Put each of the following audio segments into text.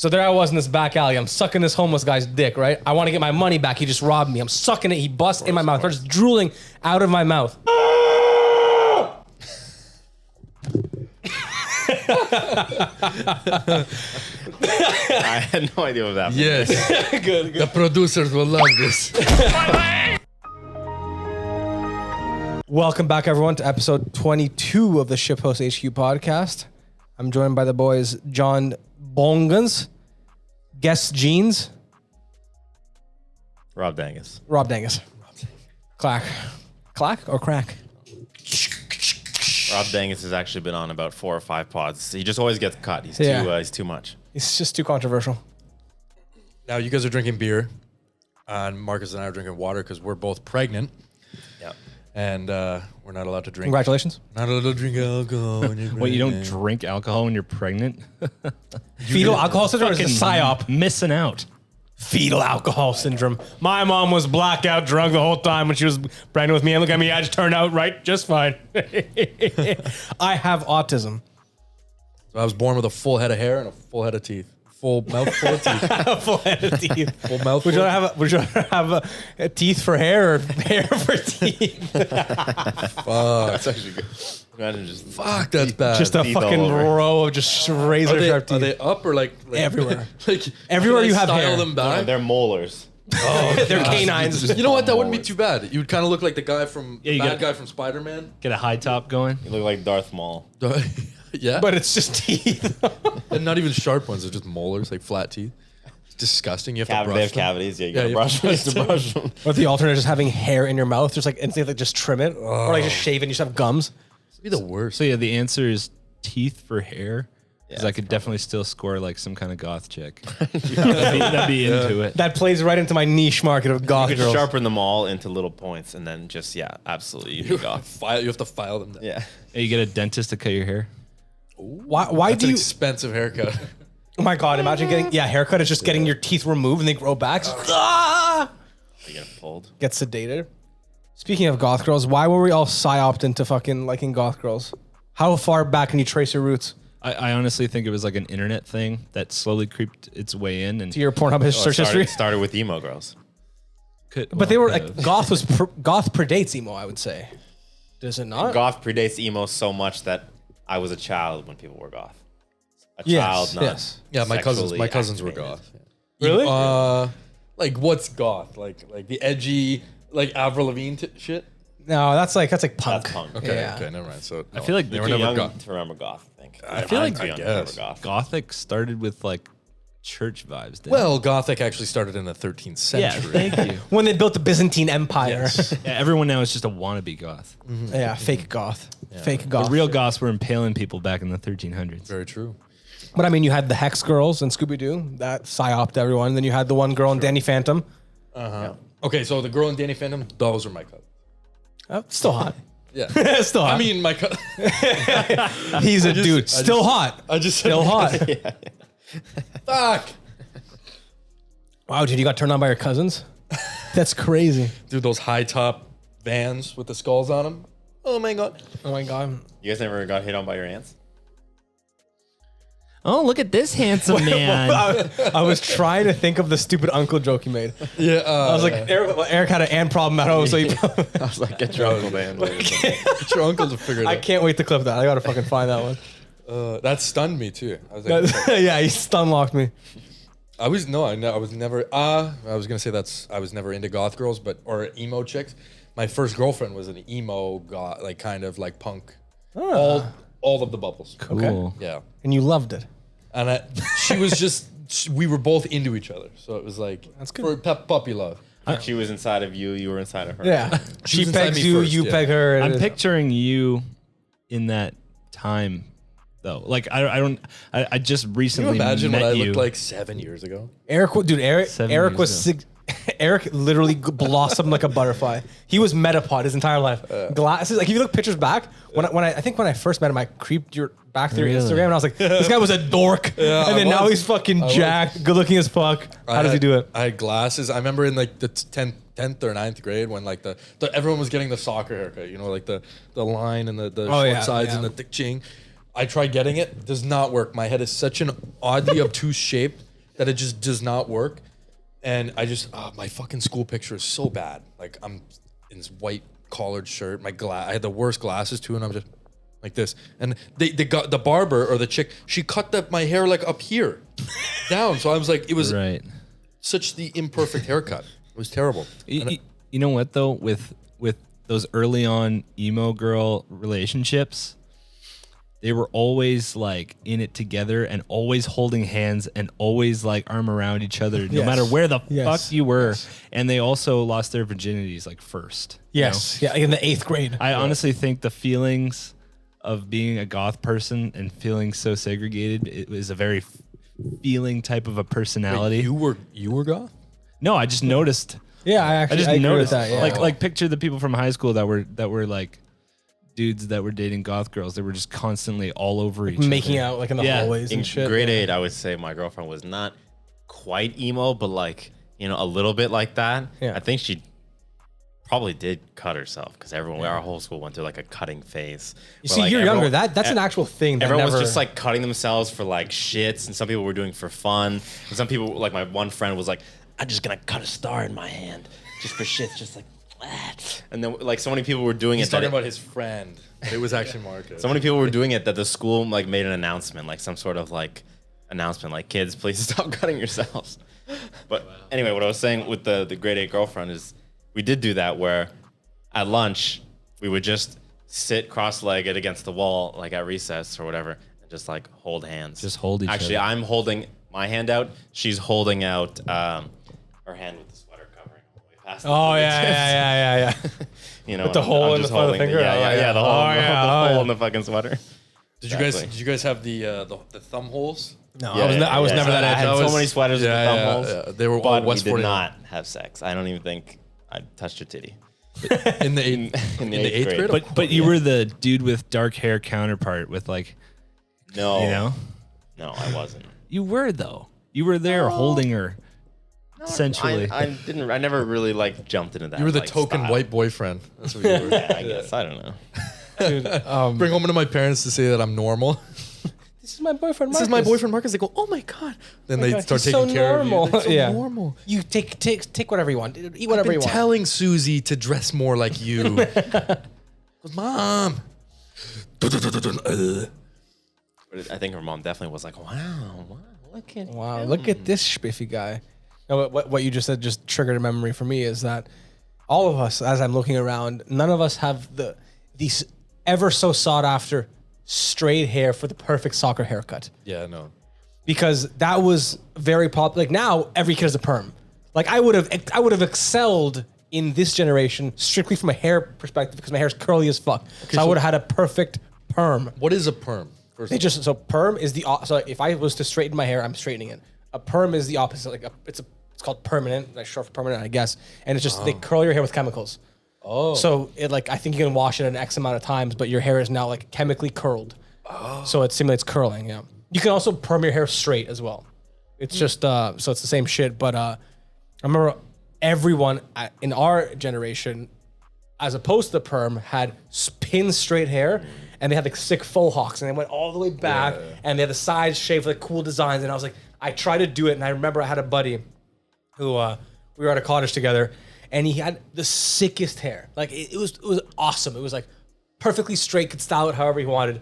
So there I was in this back alley. I'm sucking this homeless guy's dick, right? I want to get my money back. He just robbed me. I'm sucking it. He busts in my mouth. Starts drooling out of my mouth. I had no idea what that was. Yes. Good. The producers will love this. Welcome back, everyone, to episode 22 of the Shitpost HQ podcast. I'm joined by the boys John Bongans, Guest Jeans, Rob Dangus. Rob Dangus, Clack or Crack? Rob Dangus has actually been on about 4 or 5 pods. He just always gets cut. He's too much. He's just too controversial. Now you guys are drinking beer, and Marcus and I are drinking water because we're both pregnant. Yeah. And we're not allowed to drink. Congratulations. Not allowed to drink alcohol. When you're Wait, you don't pregnant. drink alcohol when you're pregnant? Fetal alcohol syndrome is a psyop. Missing out. Fetal alcohol syndrome. My mom was blackout drunk the whole time when she was pregnant with me. And look at me, I just turned out right, just fine. I have autism. So I was born with a full head of hair and a full head of teeth. Full mouth full of teeth. Full head of teeth. Full mouth. Would you full rather have a teeth for hair or hair for teeth? That's actually good. Imagine just Fuck, that's bad. Just a Teeth all fucking over. row of just razor sharp Are teeth. they up or like Everywhere. like Everywhere can I you have style hair. them back. they're molars. They're canines. You know what? That wouldn't be too bad. You would kind of look like the guy from Yeah, you bad got- guy from Spider-Man. Get a high top going. You look like Darth Maul. Yeah, But it's just teeth. and not even sharp ones. They're just molars, like flat teeth. It's disgusting. You have to They brush have them. cavities. Yeah, you Yeah, gotta you brush them. have to brush them. Or the alternate, just having hair in your mouth, just like instead of like just trim it, or like just shave it and you just have gums. It'd be the worst. So yeah, the answer is teeth for hair. Because Yeah, I could definitely still score like some kind of goth chick. that'd be into it. That plays right into my niche market of goth You could girls. sharpen them all into little points, and then just absolutely. You can go. You have to file them. Down. Yeah. Hey, you get a dentist to cut your hair. Why That's do an you? expensive haircut. Oh my god! Imagine getting haircut is just getting your teeth removed and they grow back. You get pulled. Get sedated. Speaking of goth girls, why were we all psyoped into fucking liking goth girls? How far back can you trace your roots I honestly think it was like an internet thing that slowly creeped its way in. And to your Pornhub search history? Started with emo girls. But they were like goth predates emo. I would say. Does it not? Goth predates emo so much that I was a child when people were goth. A Yes, child, not yes. Yeah, my cousins were activated. goth. Really? Like what's goth? Like the edgy, like Avril Lavigne shit. No, that's like punk. That's punk. Okay, Yeah. okay, never mind. So I feel like they You're were too never young goth. to remember goth, I think. I feel like I'm too young to guess. remember goth. Gothic started with like church vibes. Didn't Well, Gothic actually started in the 13th it? Yeah, century. thank you. When they built the Byzantine Empire. Yeah, everyone now is just a wannabe goth. Yeah, fake goth. Fake goth. The real goths were impaling people back in the 1300s. Very true. But I mean, you had the Hex girls in Scooby-Doo. That psyoped everyone. And then you had the one girl in Danny Phantom. Okay, so the girl in Danny Phantom, those are my cousins. Still hot. Yeah. Still hot. I mean, my cousin. he's a dude. Still hot. I just Still hot. Fuck. Wow, dude, you got turned on by your cousins? That's crazy. Dude, those high top vans with the skulls on them. Oh my god. Oh my god. You guys never got hit on by your aunts? Oh, look at this handsome man. I was trying to think of the stupid uncle joke you made. Yeah. I was like, Eric had an ant problem at home, so he. I was like, get your uncle to handle it. get your uncle to figure it I out. can't wait to clip that. I gotta fucking find that one. That stunned me too. I was like, Yeah, he stun locked me. I was never. I was gonna say I was never into goth girls, or emo chicks. My first girlfriend was an emo goth, like kind of like punk. All of the bubbles. Cool. Yeah. And you loved it. And she was just. We were both into each other, so it was like That's good. for puppy love. She was inside of you. You were inside of her. Yeah. She She was inside pegs me you, first, you yeah. peg her. I'm picturing you in that time, though. Like I just Can recently you imagine met what I you. looked like 7 years ago? Eric years was ago. Eric literally blossomed like a butterfly. He was Metapod his entire life. Glasses, like if you look pictures back, when I first met him, I creeped your back through Really? Instagram, and I was like, this guy was a dork, and then now he's fucking jacked, good looking as fuck. How does he do it? I had glasses. I remember in like the 10th or 9th grade when like the everyone was getting the soccer haircut, you know, like the line and the short yeah, sides yeah. and the thick ching. I tried getting it. Does not work. My head is such an oddly obtuse shape that it just does not work. And I just, my fucking school picture is so bad. Like I'm in this white collared shirt, I had the worst glasses too, and I'm just like this. And they got the barber or the chick, she cut my hair like up here down. So I was like, it was such the imperfect haircut. It was terrible. You know what though, with those early on emo girl relationships, they were always like in it together and always holding hands and always like arm around each other, no matter where the fuck you were. And they also lost their virginities like first. Yes. Yeah. In the 8th grade. I honestly think the feelings of being a goth person and feeling so segregated, it was a very feeling type of a personality. Wait, you were goth? No, I just noticed. Yeah, I just agree noticed with that. Yeah. Like picture the people from high school that were like dudes that were dating goth girls. They were just constantly all over each other. Making out like in the hallways and shit. In grade 8, I would say my girlfriend was not quite emo, but like, a little bit like that. Yeah. I think she probably did cut herself because our whole school went through like a cutting phase. You see, you're younger. That's an actual thing. That everyone was just like cutting themselves for like shits, and some people were doing for fun. And some people, like my one friend, was like, "I'm just gonna cut a star in my hand just for shits," just like. And then like so many people were doing He's it. Talking about his friend. It was actually Marcus. So many people were doing it that the school like made an announcement, like some sort of like announcement, like kids, please stop cutting yourselves. But anyway, what I was saying with the grade 8 girlfriend is we did do that where at lunch we would just sit cross-legged against the wall, like at recess or whatever, and just like hold hands. Just hold each other. Actually, I'm holding my hand out. She's holding out her hand with the sweater covering all the way past. Oh yeah. With the hole in the front of the finger. The hole in the fucking sweater. Did you guys have the thumb holes? No, I was never that. I had edgy. so many sweaters with the thumb holes. Yeah. They were all But we West did 49. not have sex. I don't even think I touched her titty. in the eighth grade. But you were the dude with dark hair counterpart with like, No, I wasn't. You were though. You were there holding her. Essentially, I never really like jumped into that. You were the like, token style. white boyfriend. That's what you were. Yeah, I guess. I don't know. Dude, Bring home to my parents to say that I'm normal. this is my boyfriend. Marcus. This is my boyfriend Marcus. They go, oh my god. Then they God, start he's taking so care normal. of you. They're so Yeah. normal. You take whatever you want. Eat whatever I've been you want. telling Susie to dress more like you. Goes, Mom. But I think her mom definitely was like, wow, look at him. Look at this spiffy guy. No, what you just said just triggered a memory for me is that all of us, as I'm looking around, none of us have these ever so sought after straight hair for the perfect soccer haircut. Yeah, no. Because that was very popular. Like now, every kid has a perm. Like I would have excelled in this generation strictly from a hair perspective because my hair's curly as fuck. So I would have had a perfect perm. What is a perm? So perm is so if I was to straighten my hair, I'm straightening it. A perm is the opposite. Like it's called permanent. Like short for permanent, I guess. And it's just they curl your hair with chemicals. Oh. So it I think you can wash it an X amount of times, but your hair is now like chemically curled. Oh. So it simulates curling. Yeah. You can also perm your hair straight as well. It's just so it's the same shit. But I remember everyone in our generation, as opposed to the perm, had pin straight hair. And they had like sick faux hawks, and they went all the way back, and they had the sides shaved with like cool designs. And I was like, I tried to do it, and I remember I had a buddy who we were at a cottage together, and he had the sickest hair. Like it was awesome. It was like perfectly straight, could style it however he wanted.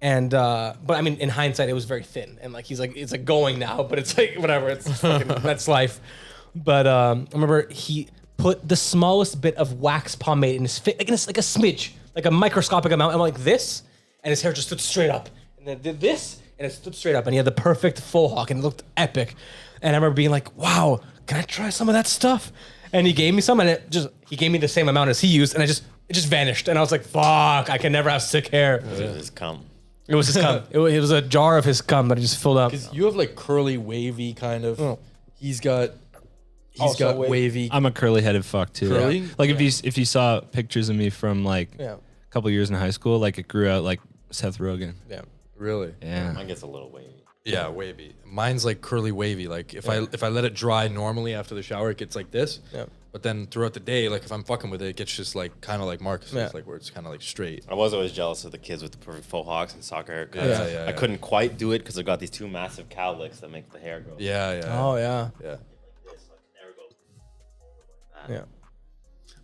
And but I mean, in hindsight, it was very thin, and like he's like it's like going now, but it's like whatever. It's fucking, that's life. But I remember he put the smallest bit of wax pomade in his face, like a smidge. Like a microscopic amount, and like this, and his hair just stood straight up. And then did this, and it stood straight up, and he had the perfect faux hawk, and it looked epic. And I remember being like, "Wow, can I try some of that stuff?" And he gave me some, and he gave me the same amount as he used, and it just vanished. And I was like, "Fuck, I can never have sick hair." It was his cum. It was his cum. It was a jar of his cum that he just filled up. Because you have like curly, wavy kind of. Oh. He's got Also wavy. wavy. I'm a curly headed fuck too. Curly? Yeah. Like if you saw pictures of me from like a couple years in high school, like it grew out like Seth Rogen. Yeah. Really? Yeah. Mine gets a little wavy. Yeah, wavy. Mine's like curly wavy. Like if I let it dry normally after the shower, it gets like this. Yeah. But then throughout the day, like if I'm fucking with it, it gets just like kind of like Marcus, Yeah. like where it's kind of like straight. I was always jealous of the kids with the perfect faux hawks and soccer haircuts. Yeah. I couldn't quite do it because I got these two massive cowlicks that make the hair go. Yeah. Oh yeah. Yeah. Yeah.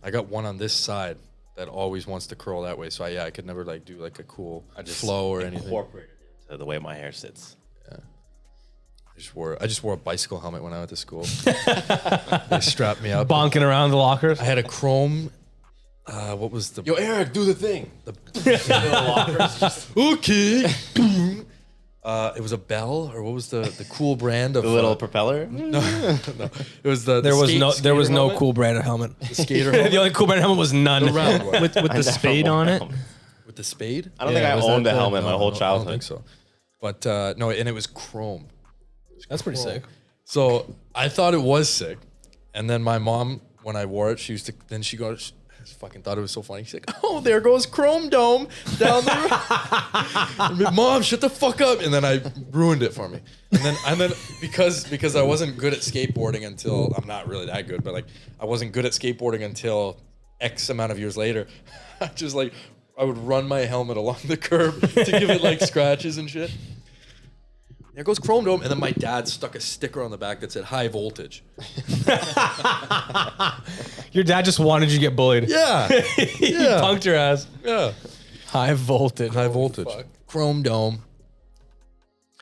I got one on this side that always wants to curl that way. So I could never like do like a cool flow or anything. Incorporated into the way my hair sits. I just wore a bicycle helmet when I went to school. They strapped me up. Bonking around the lockers. I had a chrome. What was the? Yo, Eric, do the thing. Okay. It was a Bell, or what was the cool brand of The little propeller. No, it was the. There was skater no helmet. cool brand of helmet. The skater helmet. The only cool brand of helmet was none. The round one. with the spade on it. With the spade. I don't think I was owned that a helmet the- my whole I don't childhood. think so. But no, and it was chrome. That's pretty sick. So I thought it was sick, and then my mom, when I wore it, she used to. Then she goes, fucking thought it was so funny. She's like, "Oh, there goes Chrome Dome down the road." Mom, shut the fuck up! And then I ruined it for me. And then because I wasn't good at skateboarding until I'm not really that good, but like I wasn't good at skateboarding until X amount of years later. I just like I would run my helmet along the curb to give it like scratches and shit. There goes Chrome Dome, and then my dad stuck a sticker on the back that said high voltage. Your dad just wanted you to get bullied. Yeah. He punked your ass. Yeah. High voltage. High voltage. Chrome Dome.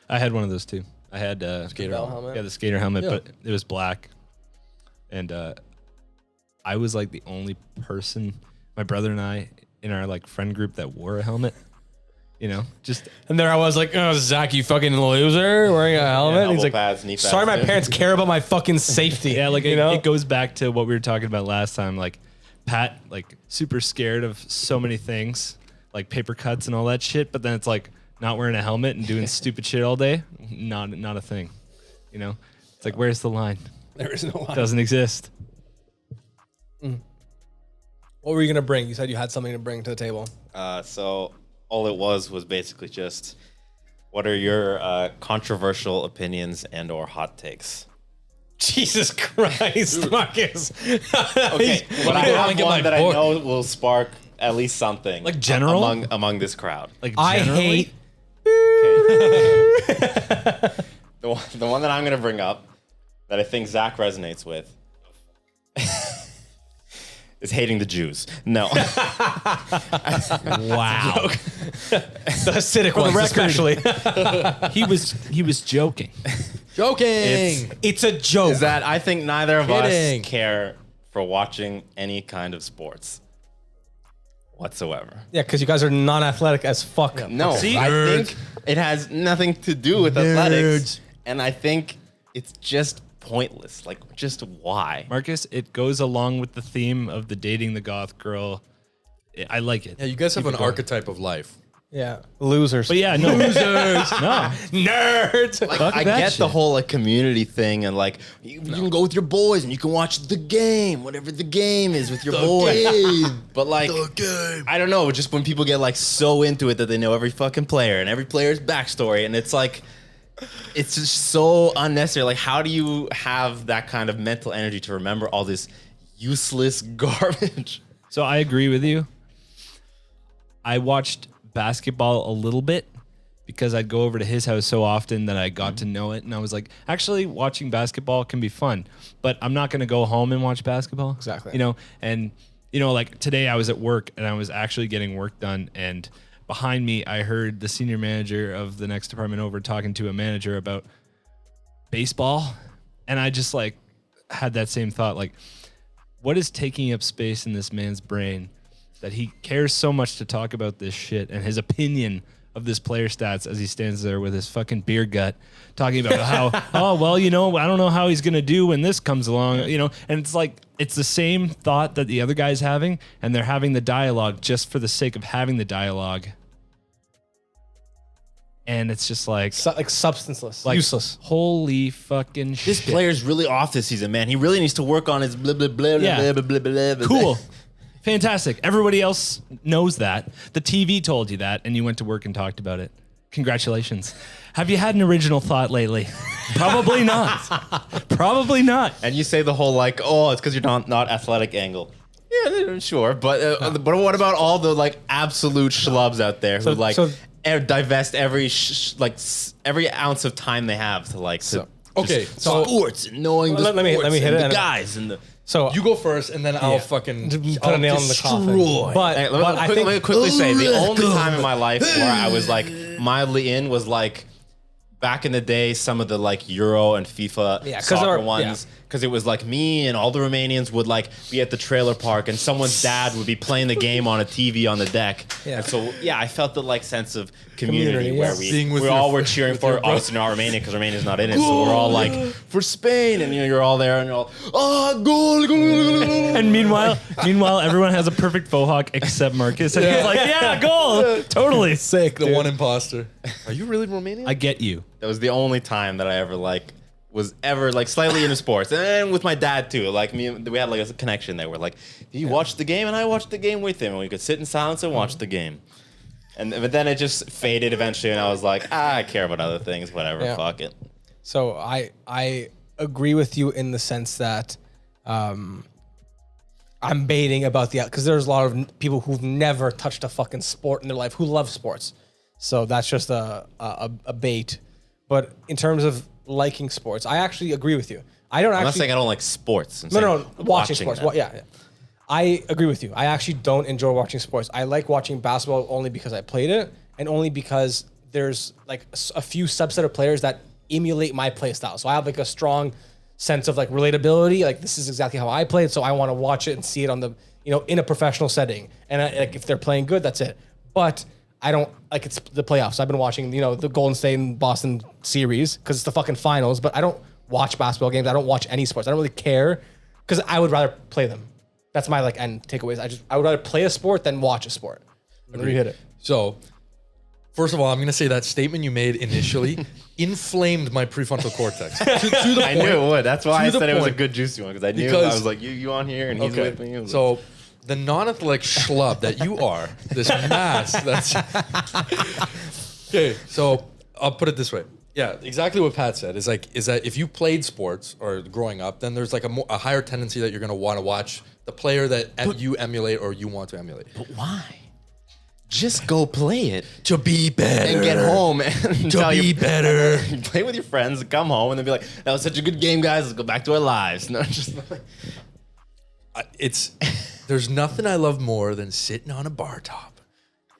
I had one of those too. I had Skater Bell helmet. helmet. yeah, the skater helmet, Yeah. but it was black. And I was like the only person, my brother and I, in our like friend group that wore a helmet. You know, just And there I was like, "Oh, Zach, you fucking loser, wearing a helmet." And he's elbow like, pads, knee pads, "Sorry, my too." parents care about my fucking safety." yeah, like you it, know. it goes back to what we were talking about last time. Like Pat, like super scared of so many things, like paper cuts and all that shit. But then it's like not wearing a helmet and doing stupid shit all day. Not a thing. You know, it's like where's the line? There is no line. Doesn't exist. What were you gonna bring? You said you had something to bring to the table. So all it was basically just, what are your controversial opinions and/or hot takes? Jesus Christ, Marcus. Okay, but I wanna have get my one that I book. know will spark at least something, Like general? among this crowd. Like I generally? hate. The one that I'm gonna bring up that I think Zach resonates with is hating the Jews. No. Wow. The acidic ones, especially. He was joking. Joking. It's a joke. Is that I think neither of Kidding. us care for watching any kind of sports whatsoever. Yeah, because you guys are non-athletic as fuck. No, See? I Nerds. think it has nothing to do with athletics, and I think it's just pointless. Like, just why? Marcus, it goes along with the theme of the dating the goth girl. I like it. Yeah, you guys have an archetype of life. Yeah, losers. But yeah, no. Losers. No. Nerds. Like, Fuck I that get the shit. whole like community thing, and like you can go with your boys and you can watch the game, whatever the game is with your boys. But like, I don't know, just when people get like so into it that they know every fucking player and every player's backstory, and it's like, it's just so unnecessary. Like, how do you have that kind of mental energy to remember all this useless garbage? So I agree with you. I watched basketball a little bit because I'd go over to his house so often that I got to know it. And I was like, actually, watching basketball can be fun, but I'm not going to go home and watch basketball. Exactly. You know, and, you know, like today I was at work and I was actually getting work done. And behind me, I heard the senior manager of the next department over talking to a manager about baseball. And I just like had that same thought, like, what is taking up space in this man's brain that he cares so much to talk about this shit and his opinion of this player stats as he stands there with his fucking beer gut talking about how, oh, well, you know, I don't know how he's going to do when this comes along, you know, and it's like, it's the same thought that the other guy's having, and they're having the dialogue just for the sake of having the dialogue. And it's just like, Like substanceless, like useless. holy fucking shit. This player's really off this season, man. He really needs to work on his blah, blah, blah, Yeah. blah, blah, blah, blah, blah. Cool. Fantastic. Everybody else knows that. The TV told you that, and you went to work and talked about it. Congratulations. Have you had an original thought lately? Probably not. Probably not. And you say the whole like, oh, it's because you're not athletic angle. Yeah, sure, but what about all the like absolute schlubs out there who divest every every ounce of time they have to like sports and knowing let me hit it. The guys and the. So you go first, and then I'll fucking put a nail in the coffin. But let me quickly say the only time in my life where I was like mildly in was like back in the day, some of the like Euro and FIFA soccer ones, because it was like me and all the Romanians would like be at the trailer park, and someone's dad would be playing the game on a TV on the deck. Yeah. And so I felt the like sense of community where we all were cheering for obviously not Romania because Romania's not in it, so we're all like for Spain, and you're all there and you're all goal. And meanwhile everyone has a perfect faux hawk except Marcus, and he's like goal, totally sick. The one imposter. Are you really Romanian? I get you. That was the only time that I ever like was ever like slightly into sports, and with my dad too. Like we had like a connection there where like he watched the game and I watched the game with him, and we could sit in silence and watch the game. But then it just faded eventually, and I was like, I care about other things, whatever, fuck it. So I agree with you in the sense that I'm baiting about because there's a lot of people who've never touched a fucking sport in their life who love sports. So that's just a bait. But in terms of liking sports, I actually agree with you. I'm not saying I don't like sports. No, watching sports. Yeah. I agree with you. I actually don't enjoy watching sports. I like watching basketball only because I played it, and only because there's like a few subset of players that emulate my play style. So I have like a strong sense of like relatability. Like this is exactly how I played, so I want to watch it and see it on the in a professional setting. And like if they're playing good, that's it. But I don't like it's the playoffs. I've been watching, the Golden State and Boston series because it's the fucking finals, but I don't watch basketball games. I don't watch any sports. I don't really care because I would rather play them. That's my like end takeaways. I would rather play a sport than watch a sport. Agreed. You hit it. So, first of all, I'm going to say that statement you made initially inflamed my prefrontal cortex. to the point, I knew it would. That's why I said it was a good juicy one because I knew I was like, you on here and he's with me. So. The non-athletic schlub that you are, this mass that's... Okay, so I'll put it this way. Yeah, exactly what Pat said is that if you played sports or growing up, then there's like a higher tendency that you're going to want to watch the player that you emulate or you want to emulate. But why? Just go play it. To be better. And get home and to be better. Play with your friends, come home, and then be like, that was such a good game, guys. Let's go back to our lives. No, just There's nothing I love more than sitting on a bar top,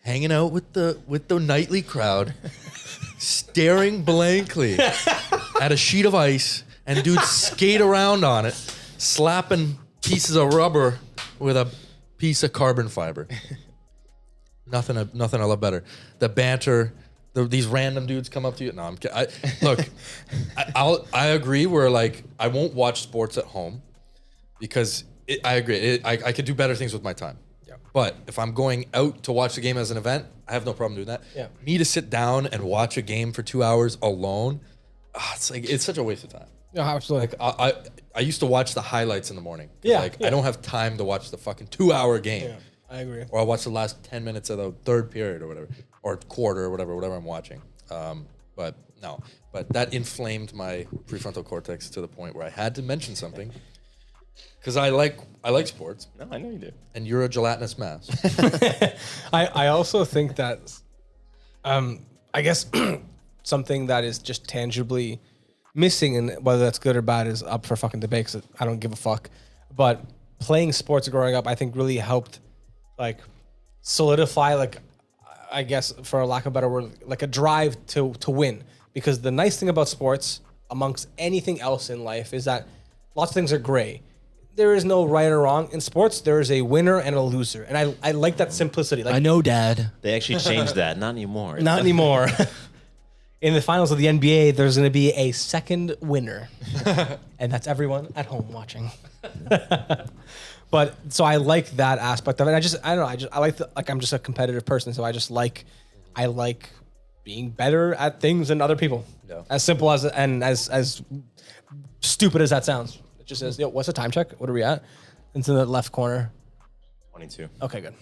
hanging out with the nightly crowd, staring blankly at a sheet of ice, and dudes skate around on it, slapping pieces of rubber with a piece of carbon fiber. Nothing I love better. The banter, these random dudes come up to you. No, I'm kidding. I agree. Where like I won't watch sports at home because. I agree. I could do better things with my time. Yeah. But if I'm going out to watch the game as an event, I have no problem doing that. Yeah. Me to sit down and watch a game for 2 hours alone, it's such a waste of time. Yeah, absolutely. Like I used to watch the highlights in the morning. I don't have time to watch the fucking 2 hour game. Yeah, I agree. Or I'll watch the last 10 minutes of the third period or whatever, or quarter or whatever I'm watching. But that inflamed my prefrontal cortex to the point where I had to mention something. Because I like sports. No, I know you do. And you're a gelatinous mass. I also think that, I guess something that is just tangibly missing, and whether that's good or bad is up for fucking debate because I don't give a fuck. But playing sports growing up, I think really helped like solidify, like, I guess for a lack of a better word, like a drive to win. Because the nice thing about sports amongst anything else in life is that lots of things are gray. There is no right or wrong. In sports, there is a winner and a loser. And I like that simplicity. Like, I know, Dad. They actually changed that. Not anymore. Not anymore. In the finals of the NBA, there's going to be a second winner. And that's everyone at home watching. But so I like that aspect of it. I like I'm just a competitive person. So I like being better at things than other people. Yeah. As simple as, and as stupid as that sounds. It just says, what's the time check? What are we at? It's in the left corner. 22. Okay, good.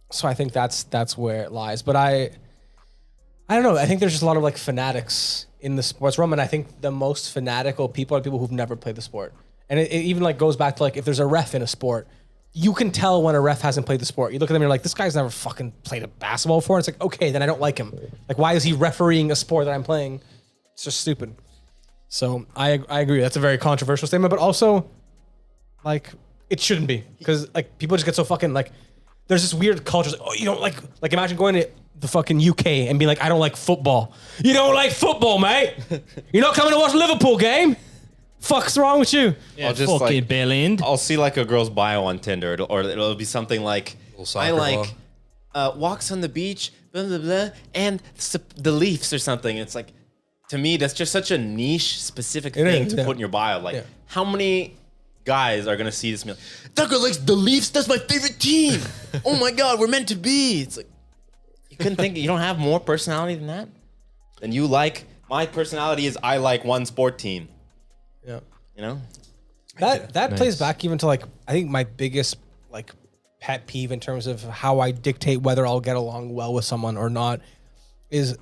So I think that's where it lies. But I don't know. I think there's just a lot of like fanatics in the sports realm, and I think the most fanatical people are people who've never played the sport. And it even like goes back to like if there's a ref in a sport, you can tell when a ref hasn't played the sport. You look at them and you're like, this guy's never fucking played a basketball before. And it's like, okay, then I don't like him. Like, why is he refereeing a sport that I'm playing? It's just stupid. So I agree. That's a very controversial statement, but also like it shouldn't be, because like people just get so fucking like, there's this weird culture. Like, oh, you don't like imagine going to the fucking UK and being like, I don't like football. You don't like football, mate? You're not coming to watch a Liverpool game? Fuck's wrong with you? Yeah, I'll just fucking like Bellend. I'll see like a girl's bio on Tinder, or it'll be something like soccer I like walks on the beach, blah blah blah, and the Leafs or something. It's like, to me, that's just such a niche, specific thing to put in your bio. Like, how many guys are gonna see this and be like, that girl likes the Leafs? That's my favorite team. Oh my god, we're meant to be. It's like, you couldn't think, you don't have more personality than that? Then you like, my personality is I like one sport team. Yeah. You know? That plays back even to like, I think my biggest like pet peeve in terms of how I dictate whether I'll get along well with someone or not is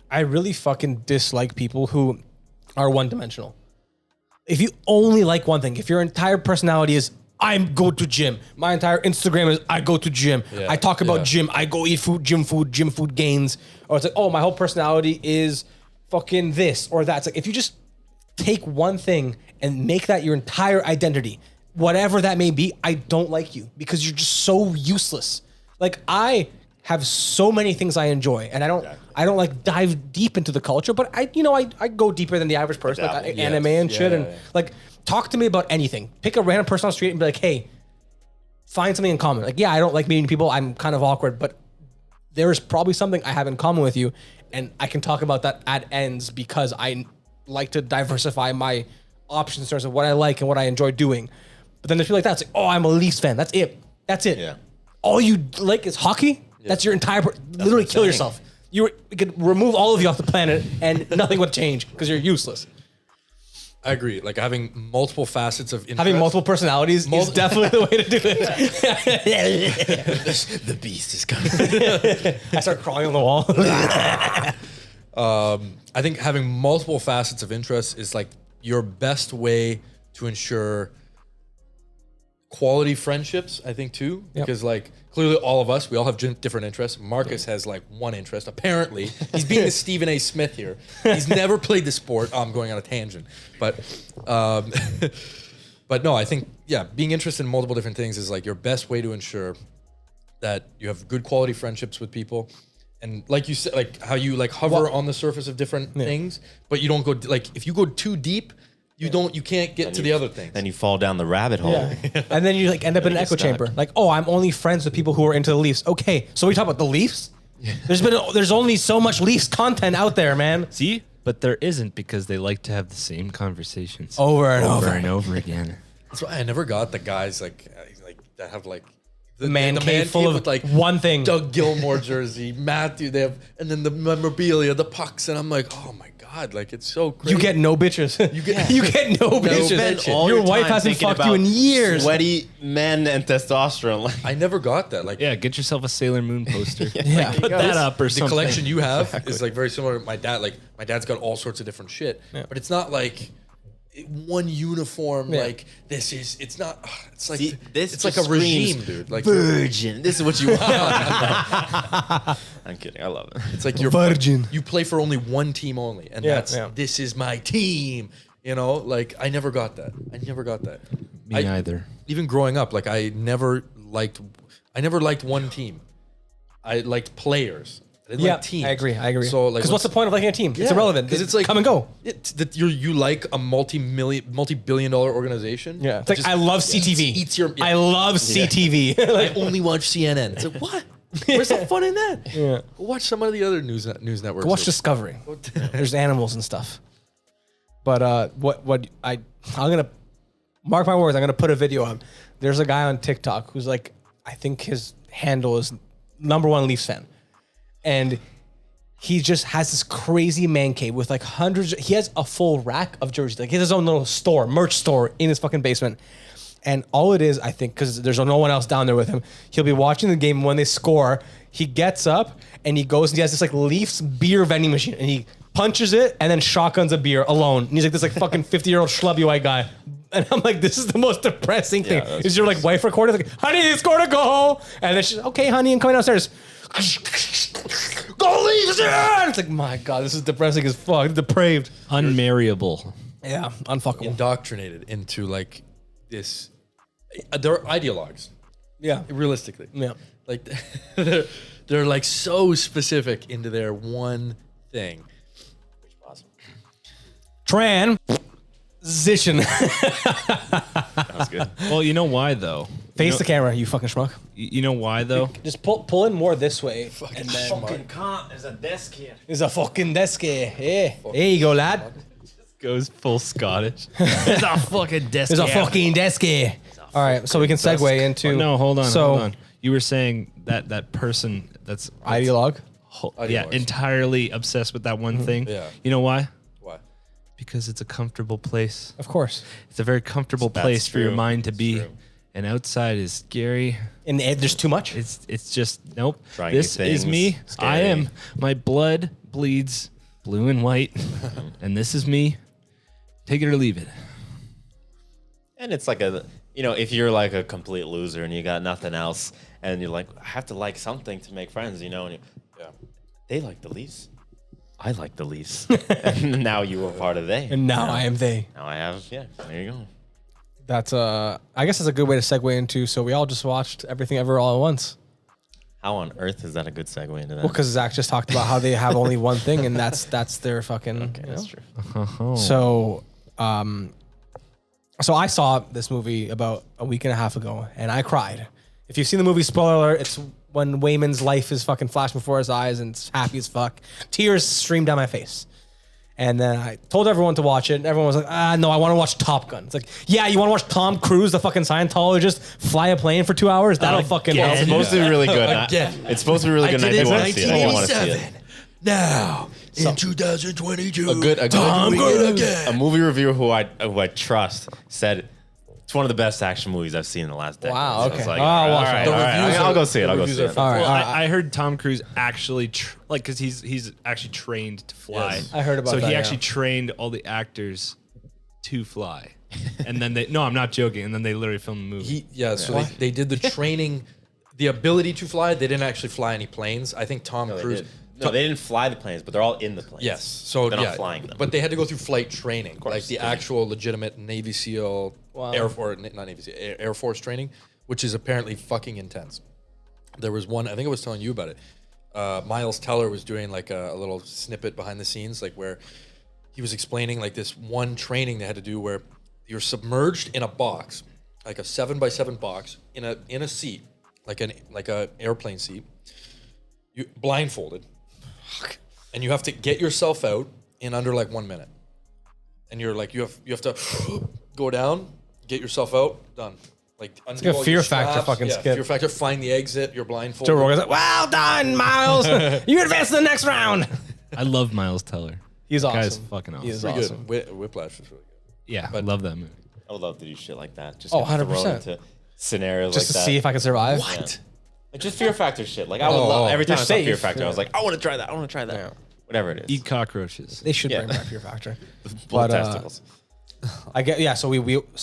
I really fucking dislike people who are one dimensional. If you only like one thing, if your entire personality is I go to gym, my entire Instagram is I go to gym, I talk about gym, I go eat food, gym food gains, or it's like, oh, my whole personality is fucking this or that. It's like, if you just take one thing and make that your entire identity, whatever that may be, I don't like you because you're just so useless. Like, I have so many things I enjoy, and I don't like dive deep into the culture, but I go deeper than the average person, like anime and shit, and like talk to me about anything. Pick a random person on the street and be like, hey, find something in common. Like, yeah, I don't like meeting people. I'm kind of awkward, but there is probably something I have in common with you, and I can talk about that at ends because I like to diversify my options in terms of what I like and what I enjoy doing. But then there's people like that. It's like, oh, I'm a Leafs fan. That's it. Yeah. All you like is hockey? Yeah. That's your entire... literally kill yourself. You could remove all of you off the planet and nothing would change because you're useless. I agree. Like, having multiple facets of interest. Having multiple personalities is definitely the way to do it. The beast is coming. I start crawling on the wall. I think having multiple facets of interest is like your best way to ensure quality friendships, I think, too. Because like clearly all of us, we all have different interests. Marcus has like one interest. Apparently, he's being the Stephen A. Smith here. He's never played the sport. Oh, I'm going on a tangent. But but no, I think, being interested in multiple different things is like your best way to ensure that you have good quality friendships with people. And like you said, like how you like hover on the surface of different things, but you don't go, like if you go too deep, you can't get to the other things. Then you fall down the rabbit hole. Yeah. And then you like end up in an echo chamber. Like, oh, I'm only friends with people who are into the Leafs. Okay, so we talk about the Leafs? Yeah. There's only so much Leafs content out there, man. See? But there isn't, because they like to have the same conversations over and over again. That's why I never got the guys like that have like the man cave full of with like one thing. Doug Gilmore jersey, Matthew, they have, and then the memorabilia, the pucks, and I'm like, oh my god, like it's so crazy. You get no bitches. You get no bitches. Your wife hasn't fucked you in years. Sweaty men and testosterone. Like, I never got that. Like, get yourself a Sailor Moon poster. Put that up or something. The collection you have is like very similar to my dad. Like my dad's got all sorts of different shit, but it's not like one uniform. Like this is. It's not. It's like it's like a regime, dude. Like virgin. This is what you want. I'm kidding. I love it. It's like you're virgin. You play for only one team only, and this is my team. You know, like I never got that. Me neither. Even growing up, like I never liked one team. I liked players. I didn't like teams. I agree. So like, because what's the point of liking a team? It's irrelevant. Because it's like come and go. That you like a multi-billion-dollar organization. Yeah, it's like I love CTV. Eats your. I love CTV. Like, I only watch CNN. It's like what? Where's the fun in that? Yeah. Watch some of the other news networks. Watch Discovery. There's animals and stuff. But I'm gonna mark my words. I'm gonna put a video on. There's a guy on TikTok who's like, I think his handle is #1 Leafs fan, and he just has this crazy man cave with like hundreds. He has a full rack of jerseys. Like he has his own little store, merch store in his fucking basement. And all it is, I think, because there's no one else down there with him, he'll be watching the game. When they score, he gets up and he goes and he has this like Leafs beer vending machine, and he punches it, and then shotguns a beer alone. And he's like this like fucking 50-year-old schlubby white guy. And I'm like, this is the most depressing thing. Is your like wife recording? Like, honey, it's going to go. And then she's okay, honey, I'm coming downstairs. Go leave us here. It's like, my God, this is depressing as fuck. Depraved. Unmarriable. Yeah, unfuckable. Indoctrinated into like this. They're ideologues. Yeah. Realistically. Yeah. Like they're like so specific into their one thing. Which is awesome. Transition. That's good. Well, you know why though? Face the camera, you fucking schmuck. You know why though? Just pull in more this way. And then Fucking cunt. There's a desk here. there's a fucking desk here. Hey. There you go, lad. Goes full Scottish. There's a fucking desk. There's a fucking desk here. All right, so we can segue into. No, hold on. So, Hold on. You were saying that person that's ideologue. yeah, Ideologues. entirely obsessed with that one thing. Yeah. You know why? Why? Because it's a comfortable place. Of course. It's a very comfortable That's place for your true. mind to That's be. true. And outside is scary. And there's too much. It's just nope. Trying This new is things, me. I scary. am. My blood bleeds blue and white, and this is me. Take it or leave it. And it's like if you're like a complete loser and you got nothing else, and you're like, I have to like something to make friends, and they like the Leafs. I like the Leafs. And now you were part of they. And now I am they. Now I have, there you go. That's I guess that's a good way to segue into. So we all just watched Everything Ever All at Once. How on earth is that a good segue into that? Well, because Zach just talked about how they have only one thing, and that's their fucking. Okay, that's true. So, so I saw this movie about a week and a half ago, and I cried. If you've seen the movie, spoiler alert, it's when Wayman's life is fucking flashed before his eyes, and it's happy as fuck. Tears streamed down my face. And then I told everyone to watch it, and everyone was like, no, I want to watch Top Gun. It's like, yeah, you want to watch Tom Cruise, the fucking Scientologist, fly a plane for 2 hours? That'll fucking help. It's supposed to be really good. Again. It's supposed to be really good. And I do want to see it. I do want to see it. 1987. Now, in 2022, A good Tom Cruise again. A movie reviewer who I trust said it's one of the best action movies I've seen in the last decade. Wow, So it's okay. like, I'll watch it. The all right, reviews I'll are- go see it. the I'll go reviews see are it. All right, Well, all right. I heard Tom Cruise actually because he's actually trained to fly. Yes. I heard about so that, he yeah. actually trained all the actors to fly, and then no, I'm not joking. And then they literally filmed the movie. So they did the training, the ability to fly. They didn't actually fly any planes. I think Tom Cruise. No, they didn't fly the planes, but they're all in the planes. Yes. So they're not flying them. But they had to go through flight training, like the actual legitimate Navy SEAL, Wow. Air Force, not Navy SEAL, Air Force training, which is apparently fucking intense. There was one, I think I was telling you about it. Miles Teller was doing like a little snippet behind the scenes, like where he was explaining like this one training they had to do where you're submerged in a box, like a 7x7 box in a seat, like a airplane seat. You blindfolded. And you have to get yourself out in under like 1 minute. And you're like, you have to go down, get yourself out, done. Like like a Fear Factor fucking skit. Fear Factor, find the exit, you're blindfolded. Joe Rogan's like, well done, Miles. You advance to the next round. I love Miles Teller. He's That guy's awesome. fucking awesome. He is Pretty awesome. good. Whiplash was really good. Yeah, I love that movie. I would love to do shit like that. Just Oh, get thrown 100%. into scenarios Just like to that. see if I can survive. What? Like just Fear Factor shit. Like I would love every time You're I saw Fear safe. Factor, I was like, I want to try that. I want to try that. Yeah. Whatever it is. Eat cockroaches. They should Yeah. bring back Fear Factor. Blood but, testicles. So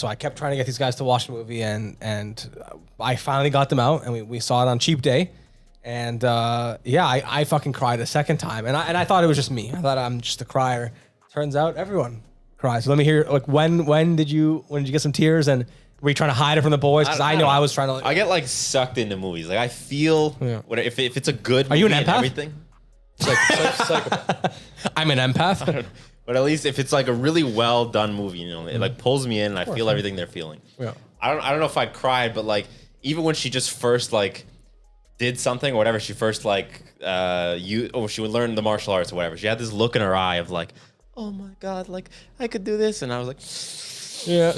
I kept trying to get these guys to watch the movie, and I finally got them out, and we saw it on cheap day, and I fucking cried a second time, and I thought it was just me. I thought I'm just a crier. Turns out everyone cries. So let me hear, like, when did you get some tears, and were you trying to hide it from the boys? Because I know I was trying to. I get like sucked into movies. Like I feel if it's a good. Are you an movie and empath? Everything. Psychopath. I'm an empath. But at least if it's like a really well done movie, it like pulls me in and I feel everything they're feeling. Yeah. I don't know if I cried, but like even when she just first like did something or whatever, she first like she would learn the martial arts or whatever. She had this look in her eye of like, oh my god, like I could do this, and I was like, Yeah.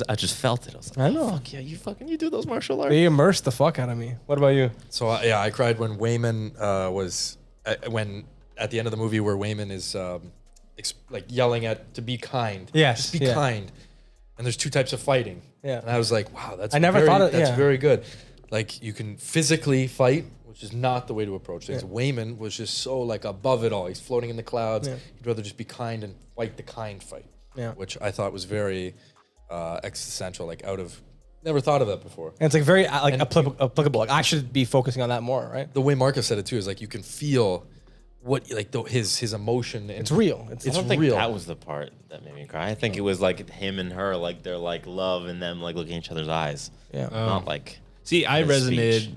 I just felt it. I was like, I know. fuck yeah, you do those martial arts. They immersed the fuck out of me. What about you? So I cried when Wayman was when at the end of the movie where Wayman is like yelling to be kind. Yes, Just be yeah. kind. And there's two types of fighting. Yeah. And I was like, wow, that's I never thought it- that's yeah. very good. Like you can physically fight, which which is not the way to approach things. Wayman was just so like above it all. He's floating in the clouds. He'd rather just be kind and fight the kind fight, which I thought was very existential, like never thought of that before. And it's like very applicable. Like I should be focusing on that more, right? The way Marcus said it too is like you can feel what like his emotion. And it's real. I don't think that was the part that made me cry. I think it was like him and her, like their like love and them like looking in each other's eyes. Yeah. Not like. See, I resonated speech.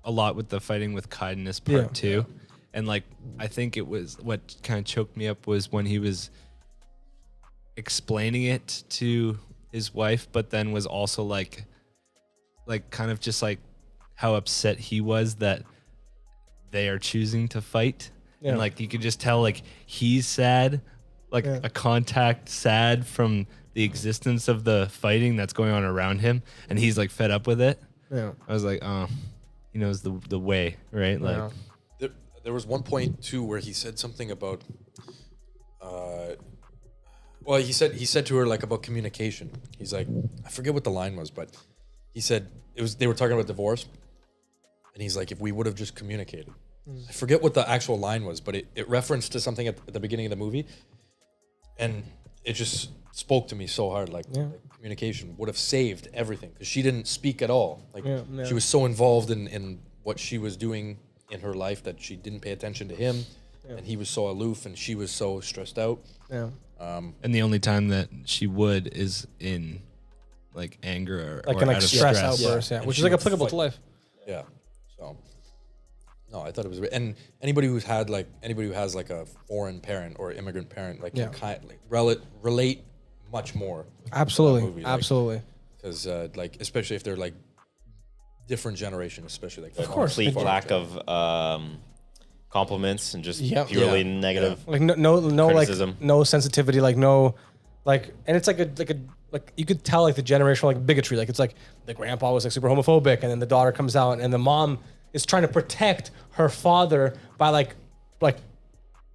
a lot with the fighting with kindness part too. And like, I think it was what kind of choked me up was when he was explaining it to his wife, but then was also like kind of just like how upset he was that they are choosing to fight. And like, you could just tell like he's sad, like a contact sad from the existence of the fighting that's going on around him. And he's like fed up with it. Yeah. I was like, oh, he knows the way, right? Like there was one point too where he said something about well, he said to her like about communication. He's like, I forget what the line was, but he said they were talking about divorce, and he's like, if we would have just communicated. I forget what the actual line was, but it referenced to something at the beginning of the movie, and it just spoke to me so hard. Like communication would have saved everything because she didn't speak at all. Like she was so involved in what she was doing in her life that she didn't pay attention to him, and he was so aloof, and she was so stressed out. Yeah. And the only time that she would is in like anger or like an out of stress outburst, which is like applicable to life. Yeah. So no, I thought it was, and anybody who has like a foreign parent or immigrant parent, like can kind like relate much more. Absolutely, movie, absolutely. Because like especially if they're like different generation, especially like of course, complete lack of compliments and just purely negative. Like no criticism. Like no sensitivity, like no, like, and it's like you could tell like the generational like bigotry. Like it's like the grandpa was like super homophobic, and then the daughter comes out, and the mom is trying to protect her father by like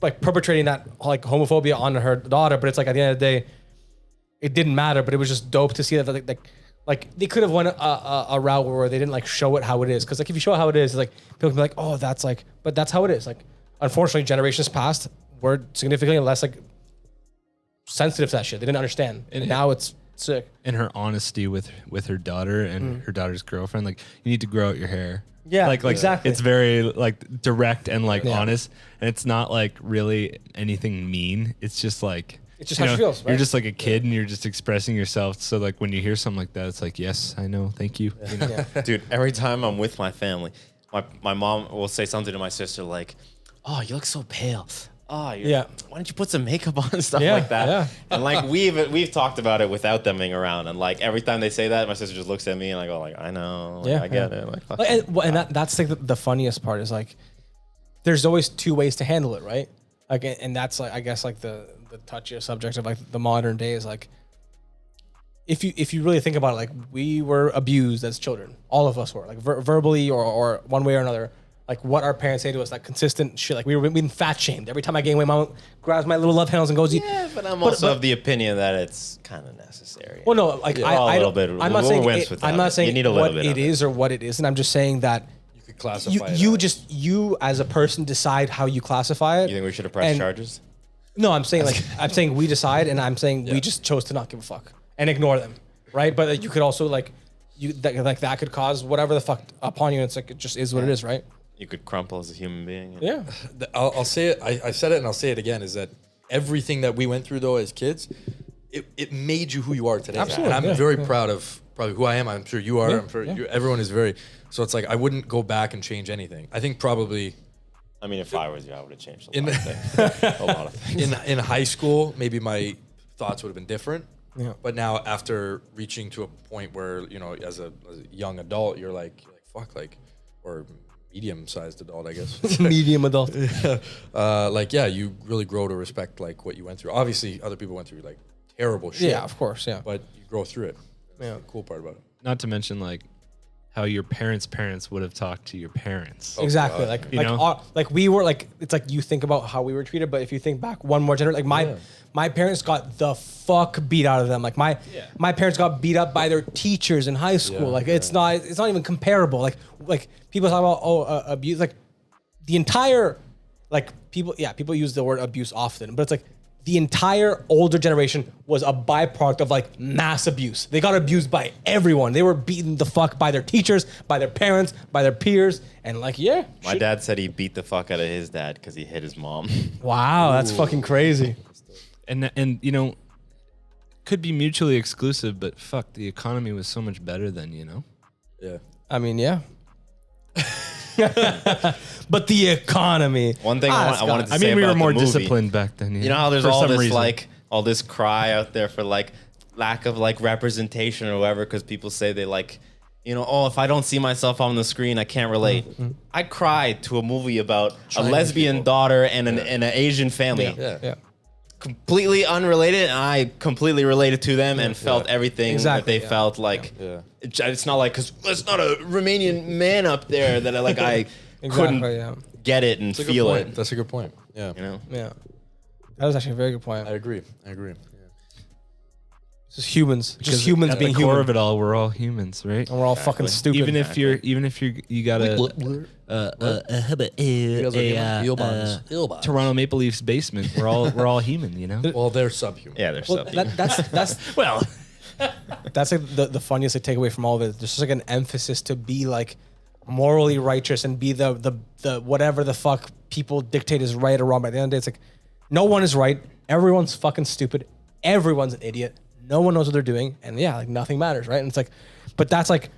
perpetrating that like homophobia on her daughter. But it's like at the end of the day, it didn't matter. But it was just dope to see that like they could have went a route where they didn't like show it how it is. Because like if you show it how it is, like people can be like, oh, that's like, but that's how it is. Like unfortunately, generations past were significantly less like sensitive to that shit. They didn't understand, and now it's sick. And her honesty with her daughter and her daughter's girlfriend, like you need to grow out your hair. Yeah, like exactly. It's very like direct and like honest, and it's not like really anything mean. It's just like it's just how she feels. Right? You're just like a kid, and you're just expressing yourself. So like when you hear something like that, it's like, yes, I know, thank you. You know? Dude, every time I'm with my family, my mom will say something to my sister like, "Oh, you look so pale. Oh, why don't you put some makeup on and stuff like that?" Yeah. And like we've talked about it without them being around, and like every time they say that, my sister just looks at me and I go like, "I know, like, I get it." Like, and that's like the funniest part is like, there's always two ways to handle it, right? Like, and that's like I guess like the touchiest subject of like the modern day is like, if you really think about it, like we were abused as children, all of us were like verbally or one way or another. Like what our parents say to us, that consistent shit. Like we were being fat shamed. Every time I gain weight, mom grabs my little love handles and goes, "Yeah." But I'm also of the opinion that it's kind of necessary. Well, no, like I don't. I'm not saying I'm not saying you need a little what bit it is or what it isn't. I'm just saying that you could classify. You as a person decide how you classify it. You think we should have pressed charges? No, I'm saying we decide, and I'm saying we just chose to not give a fuck and ignore them, right? But like, you could also like that could cause whatever the fuck upon you. And it's like it just is what it is, right? You could crumple as a human being. Yeah. I'll say it. I said it and I'll say it again, is that everything that we went through though as kids, it made you who you are today. Absolutely. And I'm very proud of probably who I am. I'm sure you are. I'm sure everyone is very. So it's like I wouldn't go back and change anything. I think probably. I mean, if I was you, I would have changed a lot of things. A lot of things. In high school, maybe my thoughts would have been different. Yeah. But now after reaching to a point where, you know, as a young adult, you're like fuck, like, or medium-sized adult, I guess. Medium adult. You really grow to respect like what you went through. Obviously, other people went through like terrible shit. Yeah, of course, yeah. But you grow through it. That's the cool part about it. Not to mention like how your parents' parents would have talked to your parents. Exactly. God. Like, You like, know? like we were like, it's like you think about how we were treated, but if you think back one more generation, like my parents got the fuck beat out of them. Like my parents got beat up by their teachers in high school. Yeah, Like it's not even comparable. Like people talk about abuse. Like the entire people use the word abuse often, but it's like the entire older generation was a byproduct of like mass abuse. They got abused by everyone. They were beaten the fuck by their teachers, by their parents, by their peers, and like My dad said he beat the fuck out of his dad because he hit his mom. wow, that's fucking crazy. And you know, could be mutually exclusive, but fuck, the economy was so much better then, you know? Yeah. I mean, yeah. But the economy. One thing I wanted to I say mean, we about were more the movie, disciplined back then. You know how there's for all some this reason. all this cry out there for like lack of like representation or whatever because people say they like, you know, oh, if I don't see myself on the screen, I can't relate. I cried to a movie about a lesbian daughter and an Asian family. Yeah. Completely unrelated, and I completely related to them and felt everything Exactly, that they felt like. Yeah. It's not like because it's not a Romanian man up there that I couldn't get it and That's a good feel point. it. That's a good point. Yeah. You know, Yeah. That was actually a very good point. I agree. Yeah. Just humans. Because Just humans at being the core human. of it all, we're all humans, right? And we're all fucking stupid. Even if you got a Toronto Maple Leafs basement, we're all human, you know. Well, they're subhuman. yeah, there's well, that's Well, that's like the funniest like, takeaway from all of it. There's just like an emphasis to be like morally righteous and be the whatever the fuck people dictate is right or wrong. By the end of the day, it's like no one is right. Everyone's fucking stupid. Everyone's an idiot. No one knows what they're doing, and yeah, like nothing matters, right? And it's like, but that's like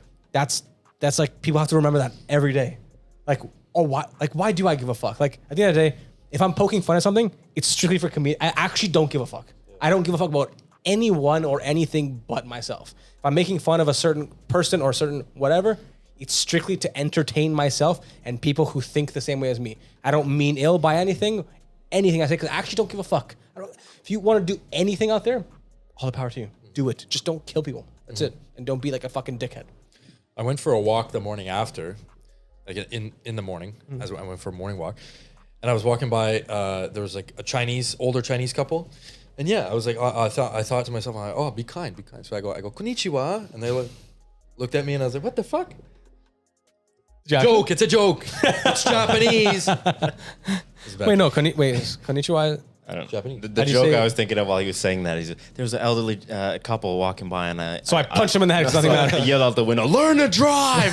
people have to remember that every day. Like, oh, why do I give a fuck? Like at the end of the day, if I'm poking fun at something, it's strictly for comedy. I actually don't give a fuck. I don't give a fuck about anyone or anything but myself. If I'm making fun of a certain person or a certain whatever, it's strictly to entertain myself and people who think the same way as me. I don't mean ill by anything I say, because I actually don't give a fuck. If you want to do anything out there, all the power to you. Do it. Just don't kill people. That's it. And don't be like a fucking dickhead. I went for a walk the morning after, like in the morning, as I went for a morning walk, and I was walking by. There was like a older Chinese couple, and yeah, I was like, I thought to myself, oh, be kind. So I go, konnichiwa, and they looked at me, and I was like, what the fuck? Joke. It's a joke. It's Japanese. Wait, no. Konnichiwa. I don't know. Japanese. The How do you joke say I it? was thinking of while he was saying that is there was an elderly couple walking by and I punched him in the head because nothing I mattered. yelled out the window, "Learn to drive!"